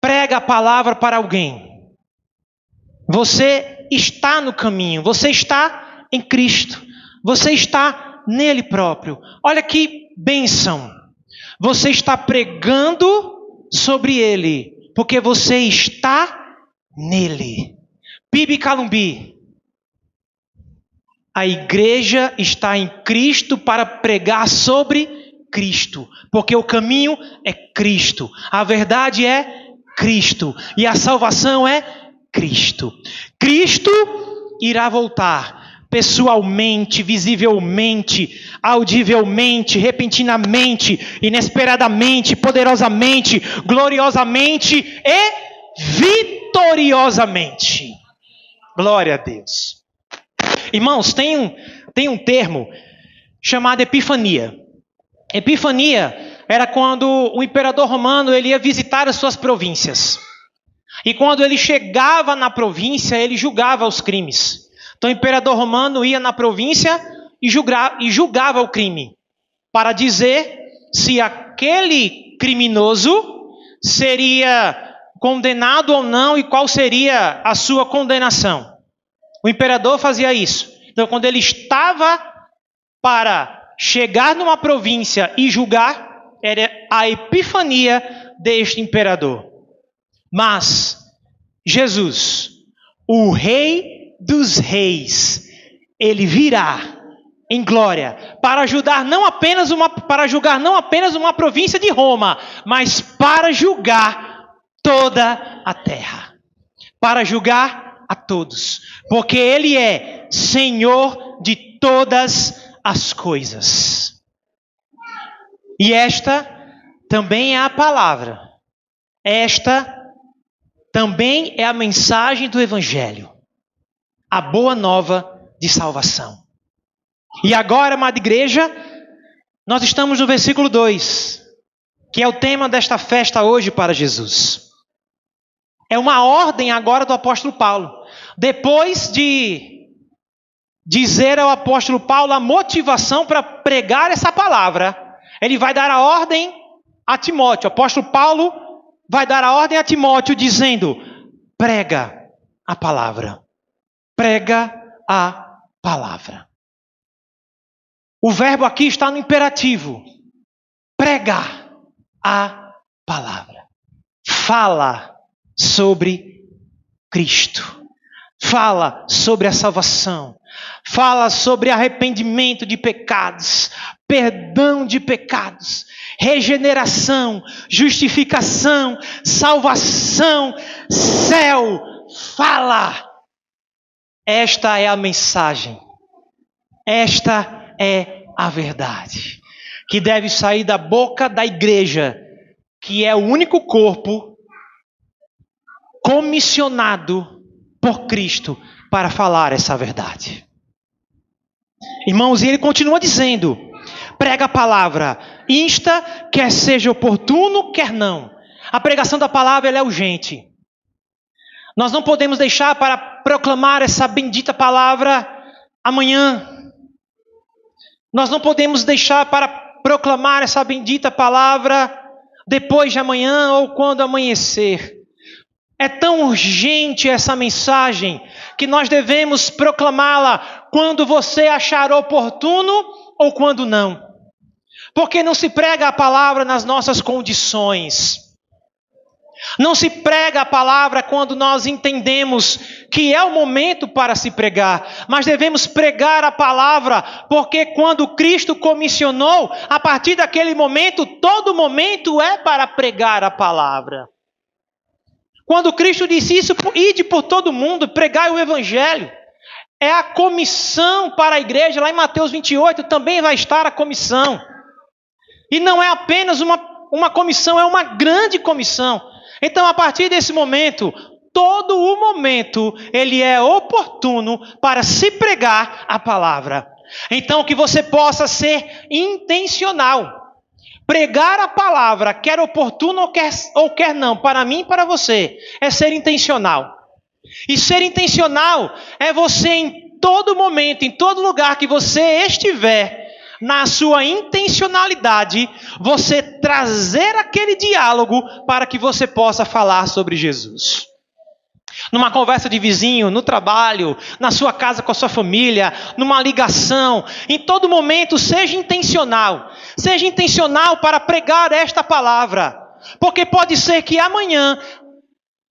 prega a palavra para alguém, você está no caminho, você está em Cristo, você está nele próprio. Olha que bênção. Você está pregando sobre ele, porque você está nele. Bibi Calumbi. A igreja está em Cristo para pregar sobre Cristo, porque o caminho é Cristo, a verdade é Cristo e a salvação é Cristo. Cristo irá voltar pessoalmente, visivelmente, audivelmente, repentinamente, inesperadamente, poderosamente, gloriosamente e vitoriosamente. Glória a Deus. Irmãos, tem um termo chamado Epifania. Epifania era quando o imperador romano ele ia visitar as suas províncias. E quando ele chegava na província, ele julgava os crimes. Então o imperador romano ia na província e julgava o crime, para dizer se aquele criminoso seria condenado ou não e qual seria a sua condenação. O imperador fazia isso. Então, quando ele estava para chegar numa província e julgar, era a epifania deste imperador. Mas Jesus, o Rei dos Reis, ele virá em glória para julgar não apenas uma província de Roma, mas para julgar toda a terra. Para julgar a todos, porque ele é Senhor de todas as coisas. E esta também é a palavra. Esta também é a mensagem do Evangelho. A boa nova de salvação. E agora, amada igreja, nós estamos no versículo 2, que é o tema desta festa hoje para Jesus. É uma ordem agora do apóstolo Paulo. Depois de dizer ao apóstolo Paulo a motivação para pregar essa palavra, ele vai dar a ordem a Timóteo. O apóstolo Paulo vai dar a ordem a Timóteo dizendo, prega a palavra. Prega a palavra. O verbo aqui está no imperativo. Pregar a palavra. Fala sobre Cristo. Fala sobre a salvação. Fala sobre arrependimento de pecados, perdão de pecados, regeneração, justificação, salvação, céu. Fala. Esta é a mensagem. Esta é a verdade que deve sair da boca da igreja, que é o único corpo comissionado por Cristo para falar essa verdade. Irmãos, e ele continua dizendo: prega a palavra, insta, quer seja oportuno, quer não. A pregação da palavra ela é urgente. Nós não podemos deixar para proclamar essa bendita palavra amanhã. Nós não podemos deixar para proclamar essa bendita palavra depois de amanhã ou quando amanhecer. É tão urgente essa mensagem que nós devemos proclamá-la quando você achar oportuno ou quando não. Porque não se prega a palavra nas nossas condições. Não se prega a palavra quando nós entendemos que é o momento para se pregar, mas devemos pregar a palavra, porque quando Cristo comissionou, a partir daquele momento, todo momento é para pregar a palavra. Quando Cristo disse isso, ide por todo mundo, pregai o evangelho. É a comissão para a igreja, lá em Mateus 28 também vai estar a comissão. E não é apenas uma comissão, é uma grande comissão. Então, a partir desse momento, todo o momento, ele é oportuno para se pregar a palavra. Então, que você possa ser intencional. Pregar a palavra, quer oportuno ou quer não, para mim e para você, é ser intencional. E ser intencional é você em todo momento, em todo lugar que você estiver, na sua intencionalidade, você trazer aquele diálogo para que você possa falar sobre Jesus. Numa conversa de vizinho, no trabalho, na sua casa com a sua família, numa ligação, em todo momento, seja intencional. Seja intencional para pregar esta palavra. Porque pode ser que amanhã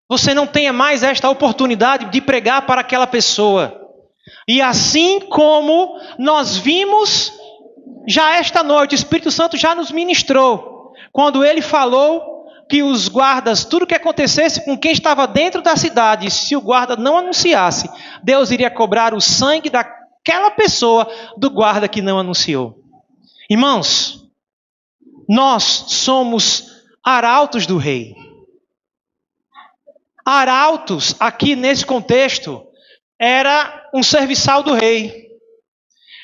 você não tenha mais esta oportunidade de pregar para aquela pessoa. E assim como nós vimos já esta noite, o Espírito Santo já nos ministrou, quando ele falou que os guardas, tudo que acontecesse com quem estava dentro da cidade, se o guarda não anunciasse, Deus iria cobrar o sangue daquela pessoa, do guarda que não anunciou. Irmãos, nós somos arautos do rei. Arautos, aqui nesse contexto, era um serviçal do rei,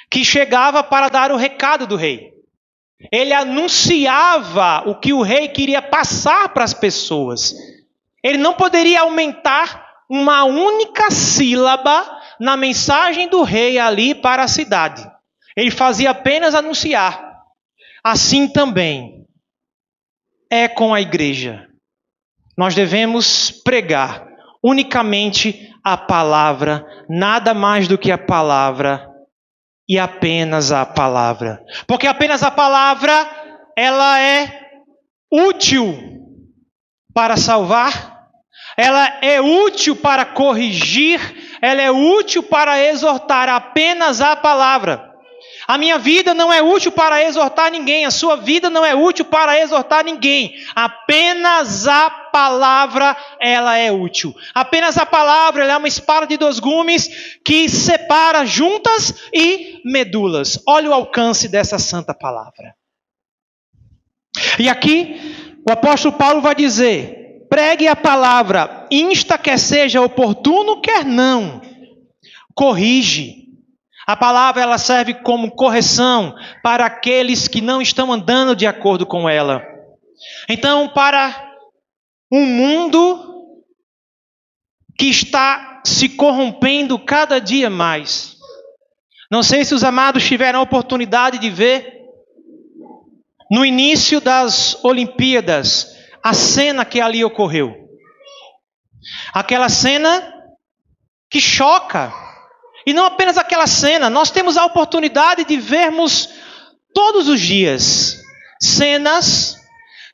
que chegava para dar o recado do rei. Ele anunciava o que o rei queria passar para as pessoas. Ele não poderia aumentar uma única sílaba na mensagem do rei ali para a cidade. Ele fazia apenas anunciar. Assim também é com a igreja. Nós devemos pregar unicamente a palavra, nada mais do que a palavra. E apenas a palavra. Porque apenas a palavra, ela é útil para salvar, ela é útil para corrigir, ela é útil para exortar. Apenas a palavra. A minha vida não é útil para exortar ninguém, a sua vida não é útil para exortar ninguém. Apenas a palavra, ela é útil. Apenas a palavra, ela é uma espada de 2 gumes que separa juntas e medulas. Olha o alcance dessa santa palavra. E aqui, o apóstolo Paulo vai dizer: pregue a palavra, insta, quer seja oportuno, quer não. Corrige. A palavra ela serve como correção para aqueles que não estão andando de acordo com ela. Então, para um mundo que está se corrompendo cada dia mais. Não sei se os amados tiveram a oportunidade de ver no início das Olimpíadas a cena que ali ocorreu. Aquela cena que choca. E não apenas aquela cena, nós temos a oportunidade de vermos todos os dias cenas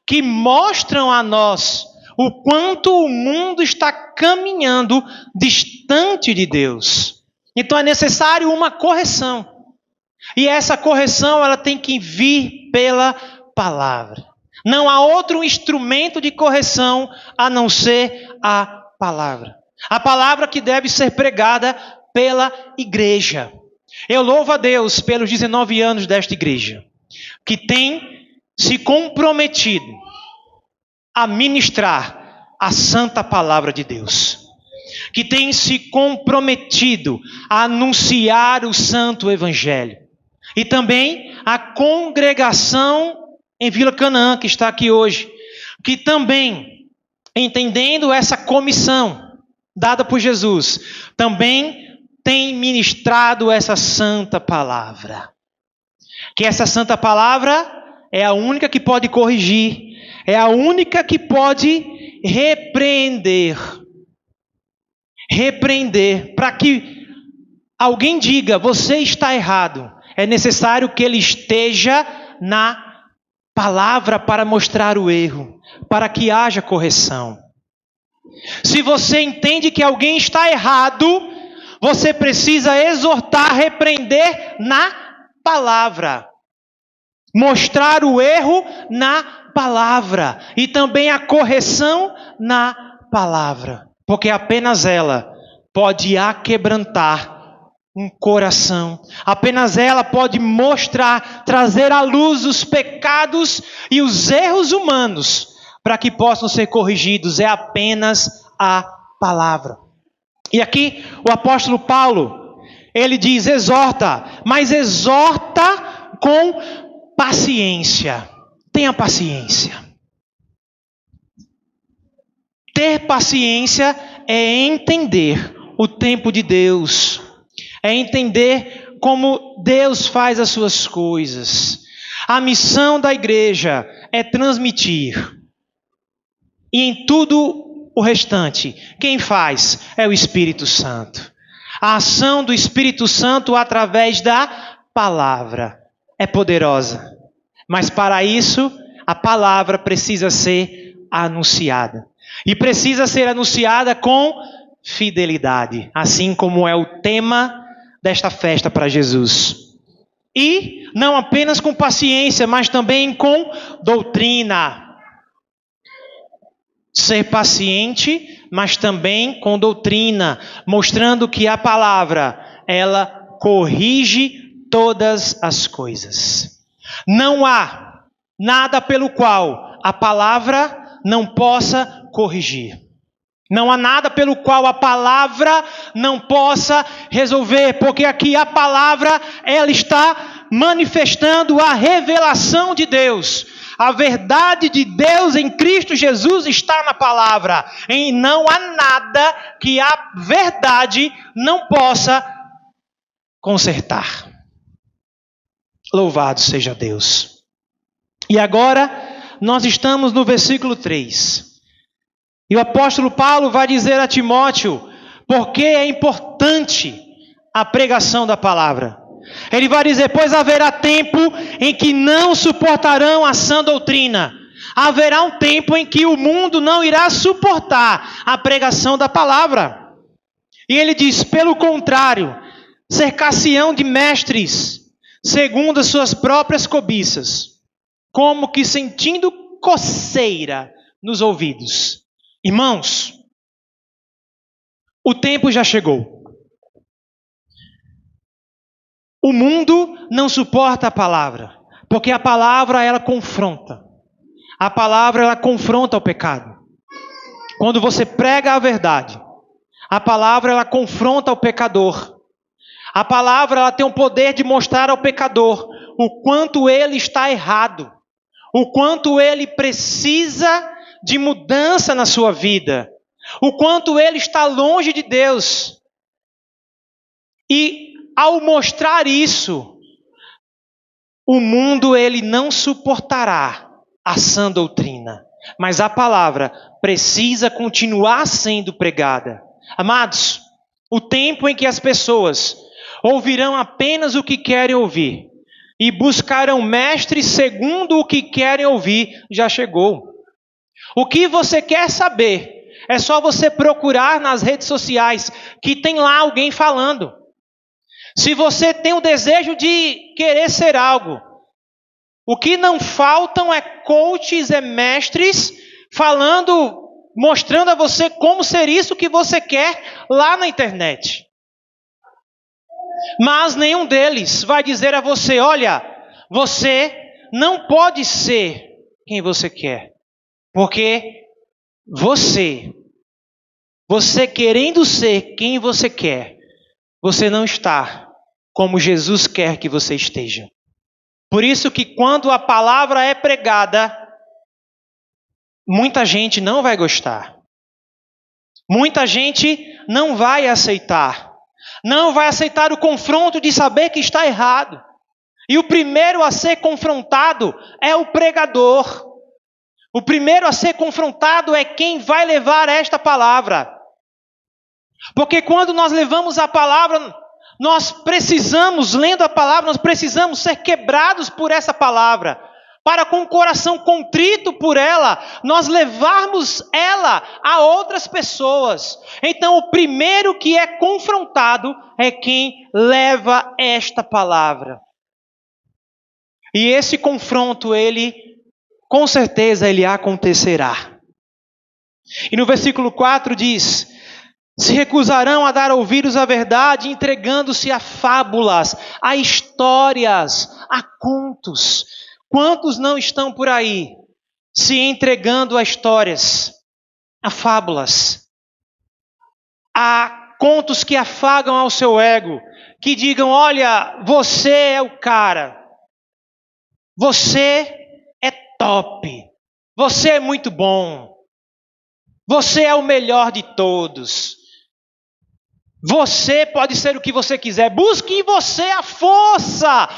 que mostram a nós o quanto o mundo está caminhando distante de Deus. Então é necessário uma correção. E essa correção ela tem que vir pela palavra. Não há outro instrumento de correção a não ser a palavra. A palavra que deve ser pregada pela igreja. Eu louvo a Deus pelos 19 anos desta igreja, que tem se comprometido a ministrar a santa palavra de Deus, que tem se comprometido a anunciar o santo evangelho. E também a congregação em Vila Canaã, que está aqui hoje, que também, entendendo essa comissão dada por Jesus, também tem ministrado essa santa palavra. Que essa santa palavra é a única que pode corrigir, é a única que pode repreender, para que alguém diga, você está errado. É necessário que ele esteja na palavra para mostrar o erro, para que haja correção. Se você entende que alguém está errado, você precisa exortar, repreender na palavra. Mostrar o erro na palavra. E também a correção na palavra. Porque apenas ela pode aquebrantar um coração. Apenas ela pode mostrar, trazer à luz os pecados e os erros humanos para que possam ser corrigidos. É apenas a palavra. E aqui o apóstolo Paulo, ele diz, exorta, mas exorta com paciência. Tenha paciência. Ter paciência é entender o tempo de Deus. É entender como Deus faz as suas coisas. A missão da igreja é transmitir. E em tudo o restante, quem faz é o Espírito Santo. A ação do Espírito Santo através da palavra é poderosa. Mas para isso, a palavra precisa ser anunciada. E precisa ser anunciada com fidelidade. Assim como é o tema desta festa para Jesus. E não apenas com paciência, mas também com doutrina. Ser paciente, mas também com doutrina, mostrando que a palavra, ela corrige todas as coisas. Não há nada pelo qual a palavra não possa corrigir. Não há nada pelo qual a palavra não possa resolver, porque aqui a palavra, ela está manifestando a revelação de Deus. A verdade de Deus em Cristo Jesus está na palavra. E não há nada que a verdade não possa consertar. Louvado seja Deus. E agora, nós estamos no versículo 3. E o apóstolo Paulo vai dizer a Timóteo porque é importante a pregação da palavra. Ele vai dizer, pois haverá tempo em que não suportarão a sã doutrina. Haverá um tempo em que o mundo não irá suportar a pregação da palavra. E ele diz, pelo contrário, cercar-se-ão de mestres, segundo as suas próprias cobiças, como que sentindo coceira nos ouvidos. Irmãos, o tempo já chegou. O mundo não suporta a palavra, porque a palavra ela confronta. A palavra ela confronta o pecado. Quando você prega a verdade, a palavra ela confronta o pecador. A palavra ela tem o poder de mostrar ao pecador o quanto ele está errado, o quanto ele precisa de mudança na sua vida, o quanto ele está longe de Deus. E ao mostrar isso, o mundo ele não suportará a sã doutrina, mas a palavra precisa continuar sendo pregada. Amados, o tempo em que as pessoas ouvirão apenas o que querem ouvir e buscarão mestres segundo o que querem ouvir já chegou. O que você quer saber é só você procurar nas redes sociais que tem lá alguém falando. Se você tem o desejo de querer ser algo, o que não faltam é coaches, é mestres falando, mostrando a você como ser isso que você quer lá na internet. Mas nenhum deles vai dizer a você, olha, você não pode ser quem você quer, porque você você querendo ser quem você quer, você não está como Jesus quer que você esteja. Por isso que quando a palavra é pregada, muita gente não vai gostar. Muita gente não vai aceitar. Não vai aceitar o confronto de saber que está errado. E o primeiro a ser confrontado é o pregador. O primeiro a ser confrontado é quem vai levar esta palavra. Porque quando nós levamos a palavra, nós precisamos, lendo a palavra, nós precisamos ser quebrados por essa palavra. Para com o coração contrito por ela, nós levarmos ela a outras pessoas. Então o primeiro que é confrontado é quem leva esta palavra. E esse confronto, com certeza, ele acontecerá. E no versículo 4 diz: se recusarão a dar ouvidos à verdade, entregando-se a fábulas, a histórias, a contos. Quantos não estão por aí se entregando a histórias, a fábulas, a contos que afagam ao seu ego, que digam: olha, você é o cara, você é top, você é muito bom, você é o melhor de todos, você pode ser o que você quiser, busque em você a força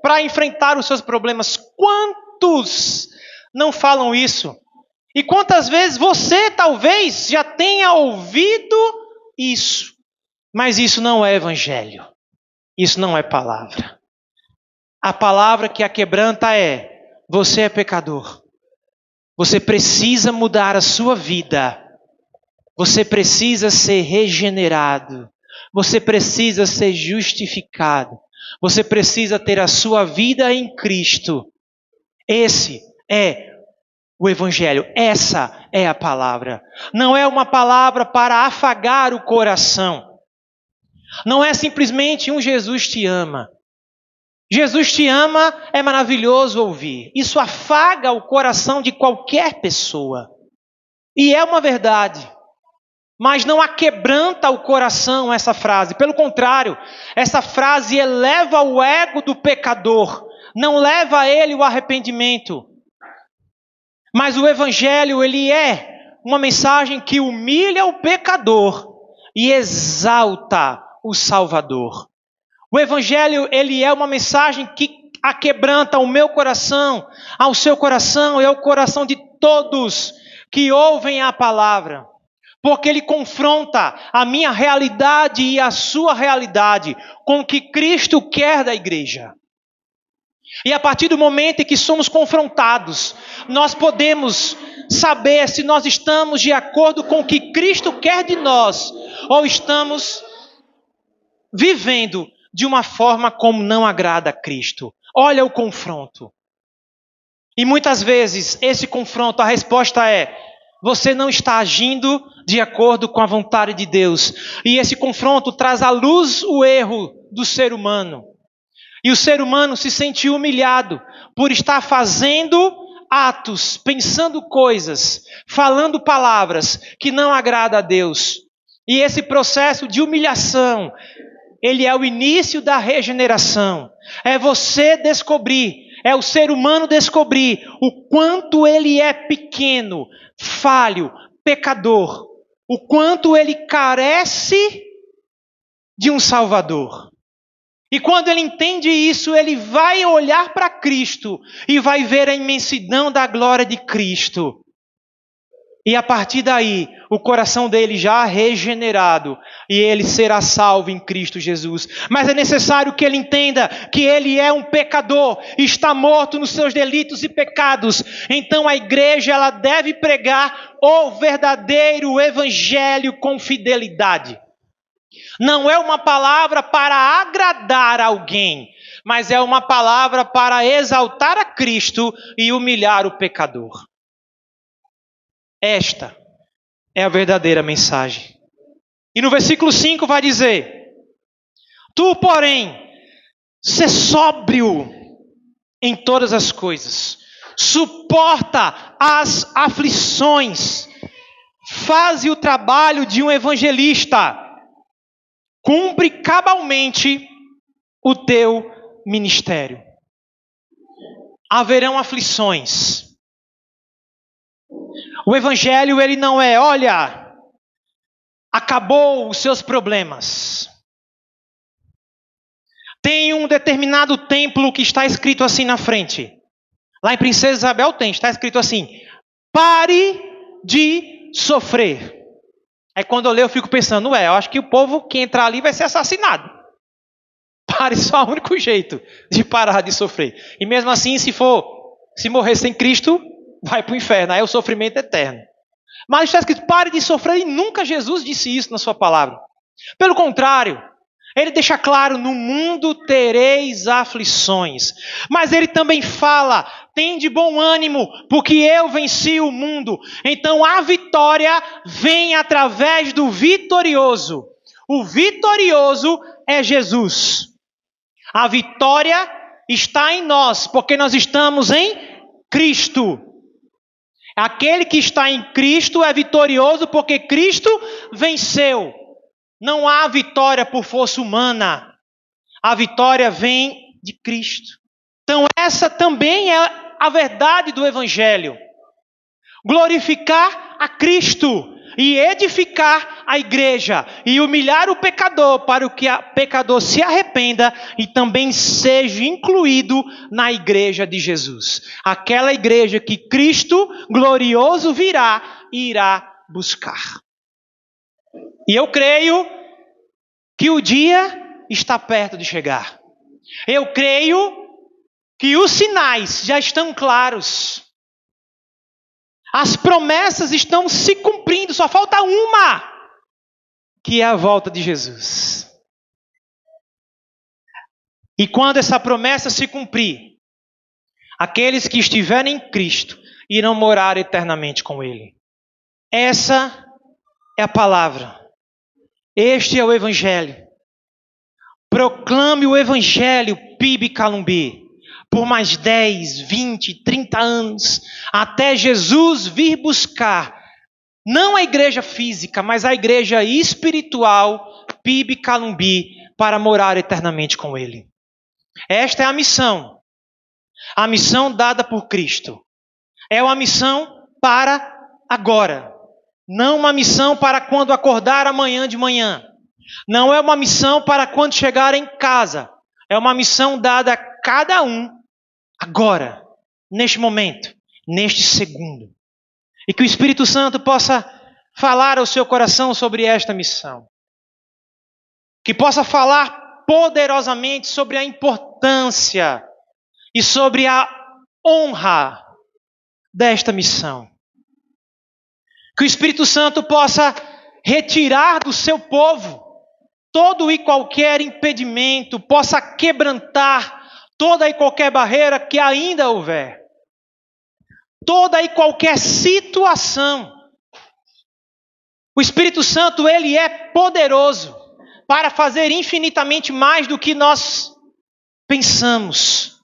para enfrentar os seus problemas. Quantos não falam isso? E quantas vezes você talvez já tenha ouvido isso, mas isso não é evangelho, isso não é palavra. A palavra que a quebranta é: você é pecador, você precisa mudar a sua vida, você precisa ser regenerado, você precisa ser justificado, você precisa ter a sua vida em Cristo. Esse é o evangelho, essa é a palavra. Não é uma palavra para afagar o coração, não é simplesmente um Jesus te ama. Jesus te ama é maravilhoso ouvir, isso afaga o coração de qualquer pessoa, e é uma verdade. Mas não aquebranta o coração essa frase. Pelo contrário, essa frase eleva o ego do pecador. Não leva a ele o arrependimento. Mas o evangelho, ele é uma mensagem que humilha o pecador e exalta o Salvador. O evangelho, ele é uma mensagem que aquebranta o meu coração, ao seu coração e ao coração de todos que ouvem a palavra. Porque ele confronta a minha realidade e a sua realidade com o que Cristo quer da igreja. E a partir do momento em que somos confrontados, nós podemos saber se nós estamos de acordo com o que Cristo quer de nós, ou estamos vivendo de uma forma como não agrada a Cristo. Olha o confronto. E muitas vezes esse confronto, a resposta é: você não está agindo de acordo com a vontade de Deus. E esse confronto traz à luz o erro do ser humano. E o ser humano se sente humilhado por estar fazendo atos, pensando coisas, falando palavras que não agradam a Deus. E esse processo de humilhação, ele é o início da regeneração. É você descobrir, é o ser humano descobrir o quanto ele é pequeno, falho, pecador, o quanto ele carece de um Salvador. E quando ele entende isso, ele vai olhar para Cristo e vai ver a imensidão da glória de Cristo. E a partir daí, o coração dele já regenerado, e ele será salvo em Cristo Jesus. Mas é necessário que ele entenda que ele é um pecador, está morto nos seus delitos e pecados. Então a igreja, ela deve pregar o verdadeiro evangelho com fidelidade. Não é uma palavra para agradar alguém, mas é uma palavra para exaltar a Cristo e humilhar o pecador. Esta é a verdadeira mensagem. E no versículo 5 vai dizer: tu, porém, sê sóbrio em todas as coisas, suporta as aflições, faze o trabalho de um evangelista. Cumpre cabalmente o teu ministério. Haverão aflições. O evangelho, ele não é, olha, acabou os seus problemas. Tem um determinado templo que está escrito assim na frente. Lá em Princesa Isabel está escrito assim: pare de sofrer. Aí quando eu leio eu fico pensando, eu acho que o povo que entrar ali vai ser assassinado. Pare, só o único jeito de parar de sofrer. E mesmo assim, se morrer sem Cristo, vai para o inferno, aí é o sofrimento eterno. Mas está escrito, pare de sofrer, e nunca Jesus disse isso na sua palavra. Pelo contrário, ele deixa claro, no mundo tereis aflições. Mas ele também fala, tende bom ânimo, porque eu venci o mundo. Então a vitória vem através do vitorioso. O vitorioso é Jesus. A vitória está em nós, porque nós estamos em Cristo. Aquele que está em Cristo é vitorioso, porque Cristo venceu. Não há vitória por força humana. A vitória vem de Cristo. Então essa também é a verdade do Evangelho. Glorificar a Cristo e edificar a igreja e humilhar o pecador para que o pecador se arrependa e também seja incluído na igreja de Jesus. Aquela igreja que Cristo glorioso virá e irá buscar. E eu creio que o dia está perto de chegar. Eu creio que os sinais já estão claros. As promessas estão se cumprindo, só falta uma, que é a volta de Jesus. E quando essa promessa se cumprir, aqueles que estiverem em Cristo irão morar eternamente com Ele. Essa é a palavra. Este é o Evangelho. Proclame o Evangelho, PIB Calumbi, por mais 10, 20, 30 anos, até Jesus vir buscar, não a igreja física, mas a igreja espiritual, PIB Calumbi, para morar eternamente com Ele. Esta é a missão dada por Cristo. É uma missão para agora, não uma missão para quando acordar amanhã de manhã. Não é uma missão para quando chegar em casa. É uma missão dada a cada um agora, neste momento, neste segundo. E que o Espírito Santo possa falar ao seu coração sobre esta missão. Que possa falar poderosamente sobre a importância e sobre a honra desta missão. Que o Espírito Santo possa retirar do seu povo todo e qualquer impedimento, possa quebrantar toda e qualquer barreira que ainda houver. Toda e qualquer situação. O Espírito Santo, ele é poderoso para fazer infinitamente mais do que nós pensamos.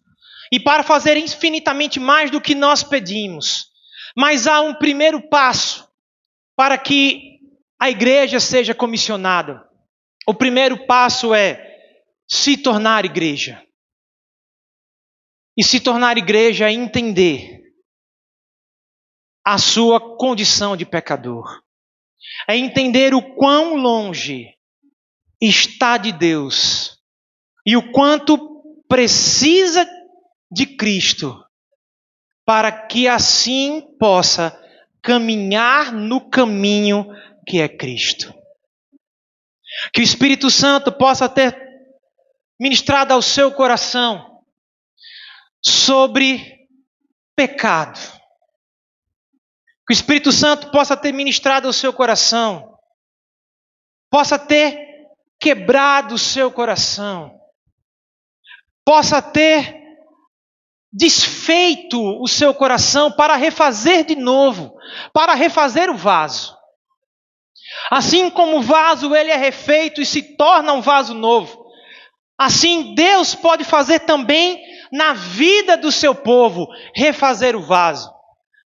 E para fazer infinitamente mais do que nós pedimos. Mas há um primeiro passo para que a igreja seja comissionada. O primeiro passo é se tornar igreja. E se tornar igreja é entender a sua condição de pecador. É entender o quão longe está de Deus e o quanto precisa de Cristo para que assim possa caminhar no caminho que é Cristo. Que o Espírito Santo possa ter ministrado ao seu coração sobre pecado. Que o Espírito Santo possa ter ministrado ao seu coração, possa ter quebrado o seu coração, possa ter desfeito o seu coração para refazer de novo, para refazer o vaso. Assim como o vaso ele é refeito e se torna um vaso novo, assim Deus pode fazer também na vida do seu povo, refazer o vaso,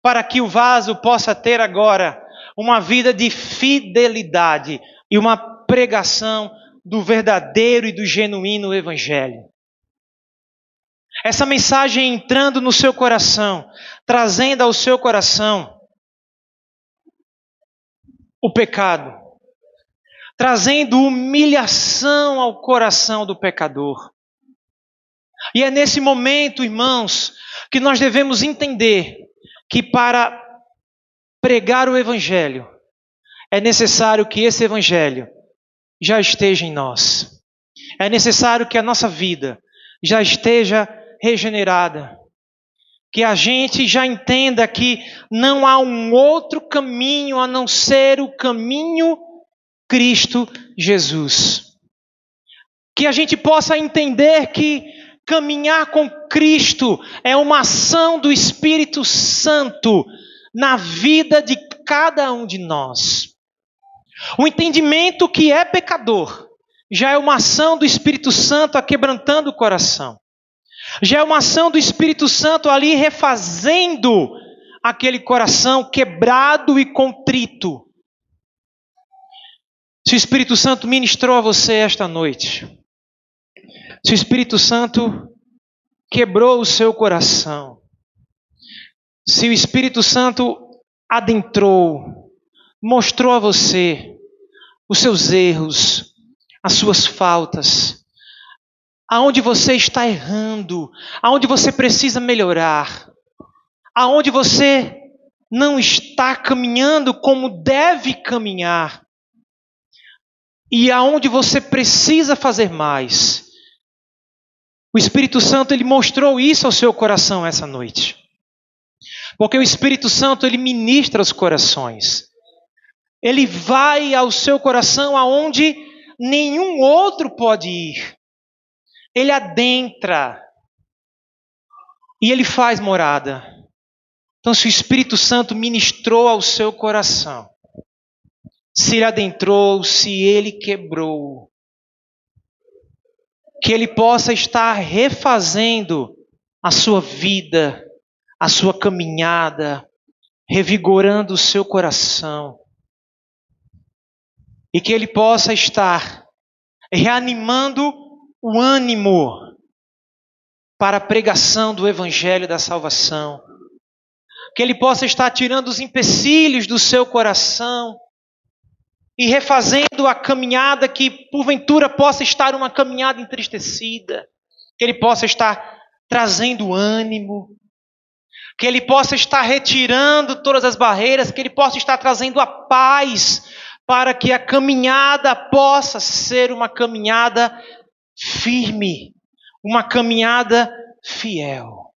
para que o vaso possa ter agora uma vida de fidelidade e uma pregação do verdadeiro e do genuíno Evangelho. Essa mensagem entrando no seu coração, trazendo ao seu coração o pecado, trazendo humilhação ao coração do pecador. E é nesse momento, irmãos, que nós devemos entender que para pregar o Evangelho, é necessário que esse Evangelho já esteja em nós. É necessário que a nossa vida já esteja regenerada. Que a gente já entenda que não há um outro caminho a não ser o caminho Cristo Jesus. Que a gente possa entender que caminhar com Cristo é uma ação do Espírito Santo na vida de cada um de nós. O entendimento que é pecador já é uma ação do Espírito Santo aquebrantando o coração. Já é uma ação do Espírito Santo ali refazendo aquele coração quebrado e contrito. Se o Espírito Santo ministrou a você esta noite, se o Espírito Santo quebrou o seu coração, se o Espírito Santo adentrou, mostrou a você os seus erros, as suas faltas, aonde você está errando, aonde você precisa melhorar, aonde você não está caminhando como deve caminhar, e aonde você precisa fazer mais. O Espírito Santo, ele mostrou isso ao seu coração essa noite. Porque o Espírito Santo, ele ministra os corações. Ele vai ao seu coração aonde nenhum outro pode ir. Ele adentra. E ele faz morada. Então, se o Espírito Santo ministrou ao seu coração, se ele adentrou, se ele quebrou, que ele possa estar refazendo a sua vida, a sua caminhada, revigorando o seu coração. E que ele possa estar reanimando o ânimo para a pregação do Evangelho da salvação. Que ele possa estar tirando os empecilhos do seu coração e refazendo a caminhada que porventura possa estar uma caminhada entristecida. Que ele possa estar trazendo ânimo. Que ele possa estar retirando todas as barreiras. Que ele possa estar trazendo a paz para que a caminhada possa ser uma caminhada firme, uma caminhada fiel.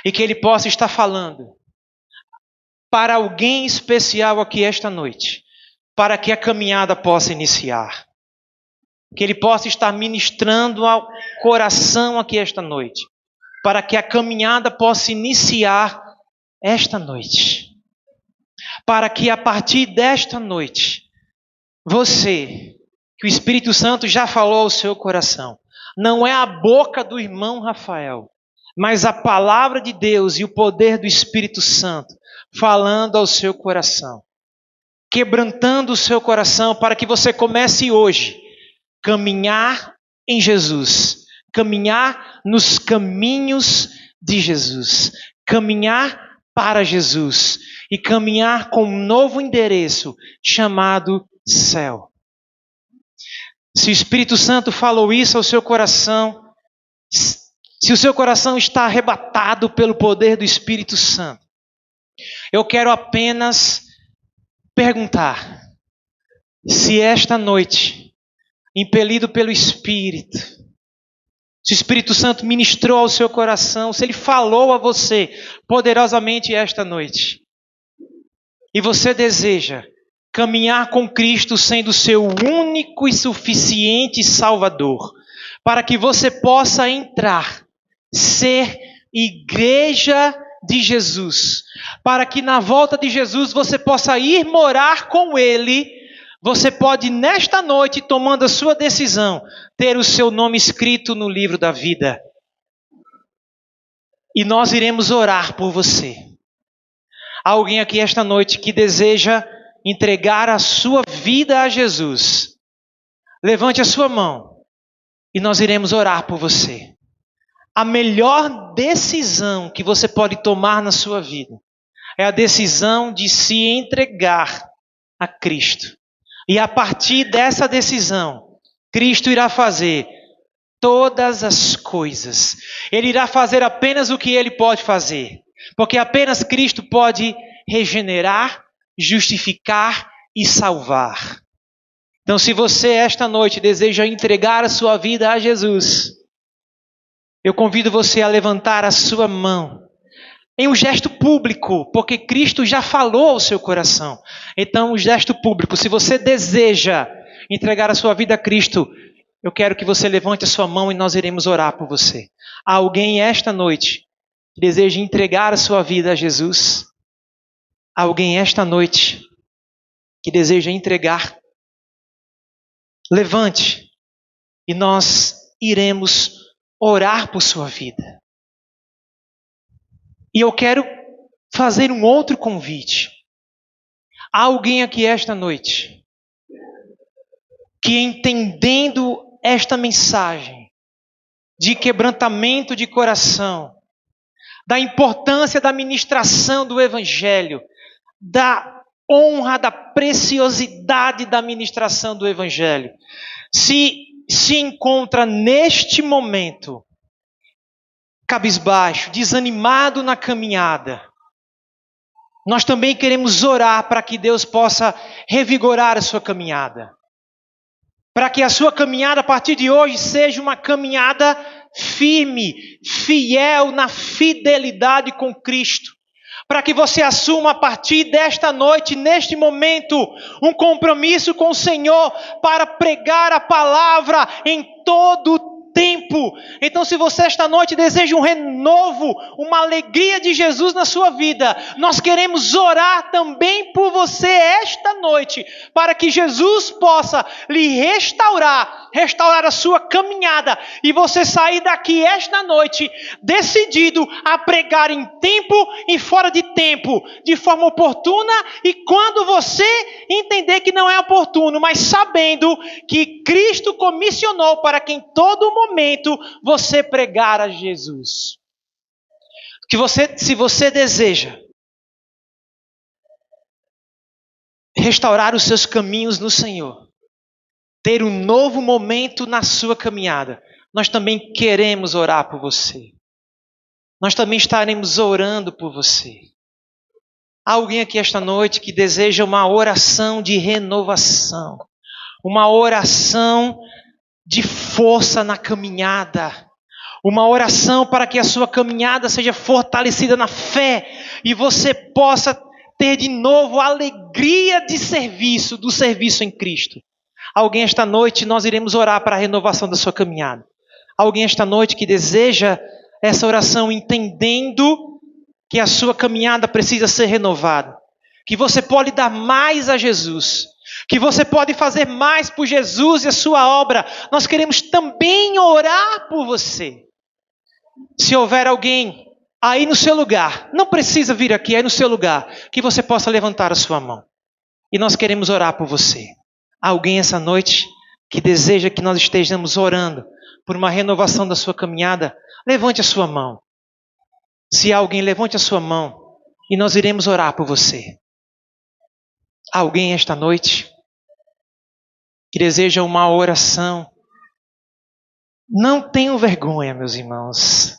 E que ele possa estar falando para alguém especial aqui esta noite, para que a caminhada possa iniciar. Que ele possa estar ministrando ao coração aqui esta noite, para que a caminhada possa iniciar esta noite. Para que a partir desta noite, você, que o Espírito Santo já falou ao seu coração, não é a boca do irmão Rafael, mas a palavra de Deus e o poder do Espírito Santo falando ao seu coração, quebrantando o seu coração para que você comece hoje a caminhar em Jesus, caminhar nos caminhos de Jesus, caminhar para Jesus e caminhar com um novo endereço chamado céu. Se o Espírito Santo falou isso ao seu coração, se o seu coração está arrebatado pelo poder do Espírito Santo, eu quero apenas perguntar se esta noite, impelido pelo Espírito, se o Espírito Santo ministrou ao seu coração, se ele falou a você poderosamente esta noite, e você deseja caminhar com Cristo sendo seu único e suficiente Salvador, para que você possa entrar, ser igreja de Jesus, para que na volta de Jesus você possa ir morar com Ele, você pode nesta noite, tomando a sua decisão, ter o seu nome escrito no livro da vida. E nós iremos orar por você. Há alguém aqui esta noite que deseja entregar a sua vida a Jesus? Levante a sua mão e nós iremos orar por você. A melhor decisão que você pode tomar na sua vida é a decisão de se entregar a Cristo. E a partir dessa decisão, Cristo irá fazer todas as coisas. Ele irá fazer apenas o que Ele pode fazer. Porque apenas Cristo pode regenerar, justificar e salvar. Então, se você esta noite deseja entregar a sua vida a Jesus, eu convido você a levantar a sua mão em um gesto público, porque Cristo já falou ao seu coração. Então, um gesto público, se você deseja entregar a sua vida a Cristo, eu quero que você levante a sua mão e nós iremos orar por você. Há alguém esta noite que deseja entregar a sua vida a Jesus? Há alguém esta noite que deseja entregar? Levante e nós iremos orar por sua vida. E eu quero fazer um outro convite. Há alguém aqui esta noite que, entendendo esta mensagem de quebrantamento de coração, da importância da ministração do Evangelho, da honra, da preciosidade da ministração do Evangelho, se encontra neste momento cabisbaixo, desanimado na caminhada, nós também queremos orar para que Deus possa revigorar a sua caminhada. Para que a sua caminhada a partir de hoje seja uma caminhada firme, fiel na fidelidade com Cristo. Para que você assuma a partir desta noite, neste momento, um compromisso com o Senhor para pregar a palavra em todo o tempo. Então, se você esta noite deseja um renovo, uma alegria de Jesus na sua vida, nós queremos orar também por você esta noite, para que Jesus possa lhe restaurar a sua caminhada, e você sair daqui esta noite decidido a pregar em tempo e fora de tempo, de forma oportuna e quando você entender que não é oportuno, mas sabendo que Cristo comissionou para que em todo momento você pregar a Jesus. Se você deseja restaurar os seus caminhos no Senhor, ter um novo momento na sua caminhada, nós também queremos orar por você. Nós também estaremos orando por você. Há alguém aqui esta noite que deseja uma oração de renovação, uma oração de força na caminhada, uma oração para que a sua caminhada seja fortalecida na fé e você possa ter de novo a alegria de serviço, do serviço em Cristo. Alguém esta noite nós iremos orar para a renovação da sua caminhada. Alguém esta noite que deseja essa oração entendendo que a sua caminhada precisa ser renovada, que você pode dar mais a Jesus, que você pode fazer mais por Jesus e a sua obra. Nós queremos também orar por você. Se houver alguém aí no seu lugar, não precisa vir aqui, aí no seu lugar, que você possa levantar a sua mão. E nós queremos orar por você. Alguém essa noite que deseja que nós estejamos orando por uma renovação da sua caminhada, levante a sua mão. Se há alguém, levante a sua mão e nós iremos orar por você. Alguém esta noite que deseja uma oração, não tenham vergonha, meus irmãos.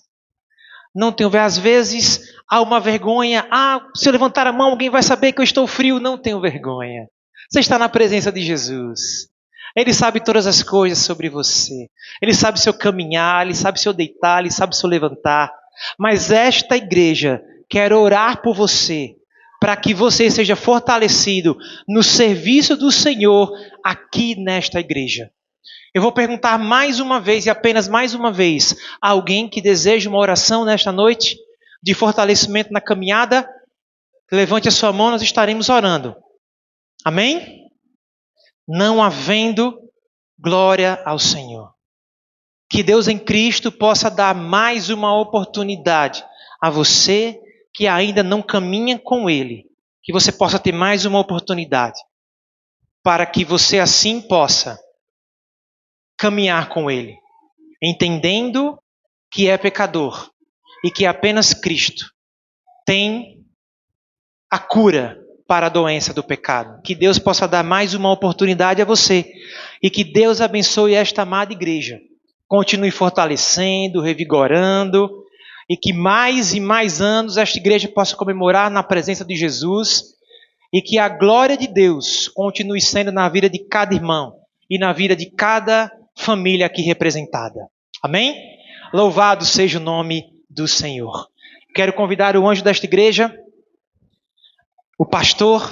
Não tenham vergonha. Às vezes há uma vergonha. Se eu levantar a mão, alguém vai saber que eu estou frio. Não tenham vergonha. Você está na presença de Jesus. Ele sabe todas as coisas sobre você. Ele sabe seu caminhar, Ele sabe seu deitar, Ele sabe seu levantar. Mas esta igreja quer orar por você, para que você seja fortalecido no serviço do Senhor aqui nesta igreja. Eu vou perguntar mais uma vez e apenas mais uma vez a alguém que deseja uma oração nesta noite de fortalecimento na caminhada. Levante a sua mão, nós estaremos orando. Amém? Não havendo, glória ao Senhor. Que Deus em Cristo possa dar mais uma oportunidade a você que ainda não caminha com Ele, que você possa ter mais uma oportunidade, para que você assim possa caminhar com Ele, entendendo que é pecador e que apenas Cristo tem a cura para a doença do pecado. Que Deus possa dar mais uma oportunidade a você e que Deus abençoe esta amada igreja. Continue fortalecendo, revigorando e que mais e mais anos esta igreja possa comemorar na presença de Jesus e que a glória de Deus continue sendo na vida de cada irmão e na vida de cada família aqui representada. Amém? Louvado seja o nome do Senhor. Quero convidar o anjo desta igreja, o pastor,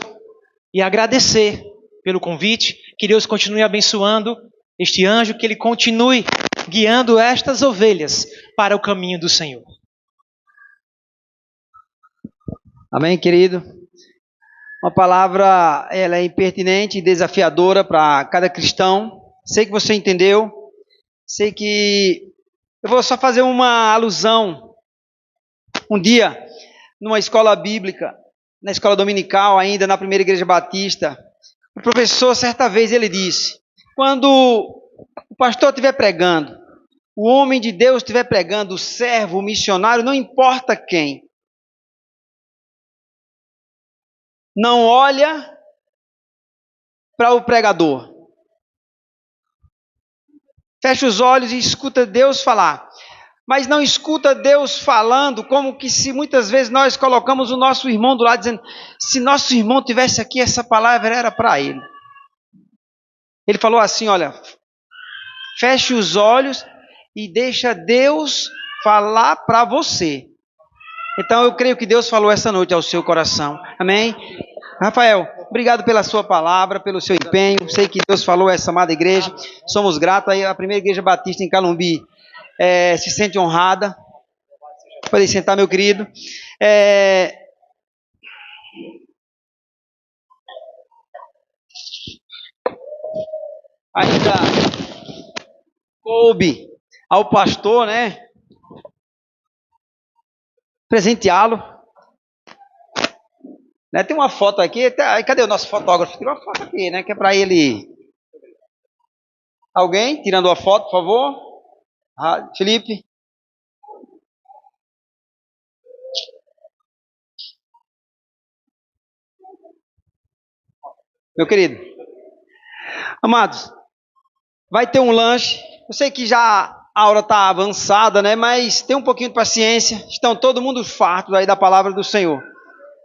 e agradecer pelo convite. Que Deus continue abençoando este anjo, que ele continue guiando estas ovelhas para o caminho do Senhor. Amém, querido? Uma palavra, ela é impertinente e desafiadora para cada cristão. Sei que você entendeu. Sei que eu vou só fazer uma alusão. Um dia, numa escola bíblica, na escola dominical, ainda na primeira igreja batista, o professor, certa vez, ele disse: quando o pastor estiver pregando, o homem de Deus estiver pregando, o servo, o missionário, não importa quem, não olha para o pregador. Fecha os olhos e escuta Deus falar. Mas não escuta Deus falando como que se muitas vezes nós colocamos o nosso irmão do lado dizendo: se nosso irmão tivesse aqui, essa palavra era para ele. Ele falou assim: olha, feche os olhos e deixa Deus falar para você. Então eu creio que Deus falou essa noite ao seu coração. Amém? Rafael, obrigado pela sua palavra, pelo seu empenho. Sei que Deus falou a essa amada igreja. Somos gratos. Aí a primeira igreja batista em Calumbi se sente honrada. Pode sentar, meu querido. Ainda coube ao pastor, né, presenteá-lo. Né, tem uma foto aqui. Cadê o nosso fotógrafo? Tirou uma foto aqui, né? Que é para ele. Alguém tirando a foto, por favor? Felipe. Meu querido. Amados, vai ter um lanche. Eu sei que já a hora está avançada, né? Mas tem um pouquinho de paciência. Estão todo mundo fartos aí da palavra do Senhor.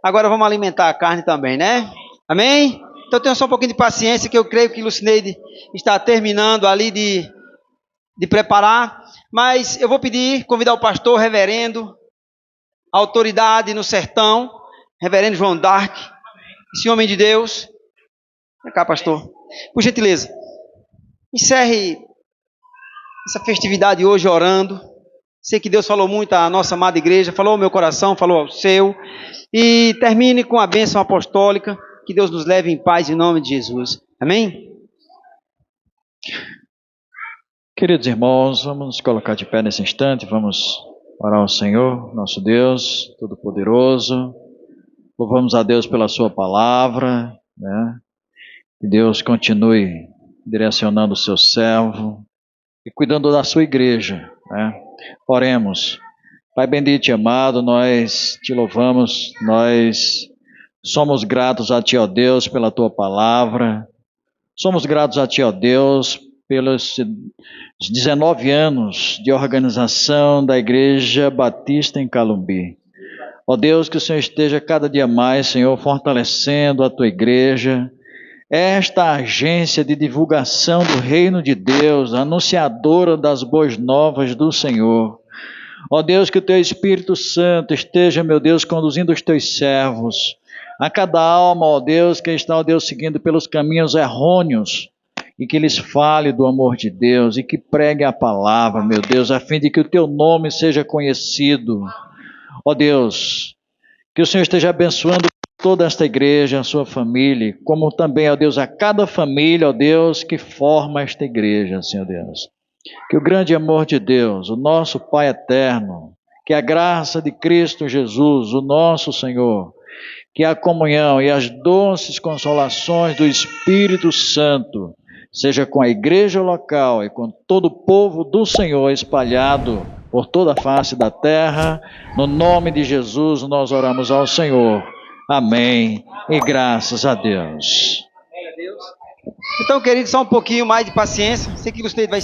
Agora vamos alimentar a carne também, né? Amém? Então tenha só um pouquinho de paciência, que eu creio que Lucineide está terminando ali de preparar. Mas eu vou convidar o pastor, o reverendo, a autoridade no sertão, reverendo João Dark, esse homem de Deus. Vem cá, pastor. Por gentileza, encerre essa festividade hoje orando. Sei que Deus falou muito à nossa amada igreja, falou ao meu coração, falou ao seu. E termine com a bênção apostólica. Que Deus nos leve em paz em nome de Jesus. Amém? Queridos irmãos, vamos nos colocar de pé nesse instante, vamos orar ao Senhor, nosso Deus Todo-Poderoso. Louvamos a Deus pela sua palavra, né? Que Deus continue direcionando o seu servo e cuidando da sua igreja, né? Oremos. Pai bendito e amado, nós te louvamos, nós somos gratos a Ti, ó Deus, pela Tua palavra. Somos gratos a Ti, ó Deus, pelos 19 anos de organização da Igreja Batista em Calumbi. Ó Deus, que o Senhor esteja cada dia mais, Senhor, fortalecendo a Tua igreja, esta agência de divulgação do reino de Deus, anunciadora das boas novas do Senhor. Ó Deus, que o Teu Espírito Santo esteja, meu Deus, conduzindo os Teus servos, a cada alma, ó Deus, que está, ó Deus, seguindo pelos caminhos errôneos, e que lhes fale do amor de Deus, e que pregue a palavra, meu Deus, a fim de que o Teu nome seja conhecido. Ó Deus, que o Senhor esteja abençoando toda esta igreja, a sua família, como também, ó Deus, a cada família, ó Deus, que forma esta igreja, Senhor Deus. Que o grande amor de Deus, o nosso Pai eterno, que a graça de Cristo Jesus, o nosso Senhor, que a comunhão e as doces consolações do Espírito Santo seja com a igreja local e com todo o povo do Senhor espalhado por toda a face da terra. No nome de Jesus nós oramos ao Senhor. Amém. E graças a Deus. Então, querido, só um pouquinho mais de paciência. Sei que você vai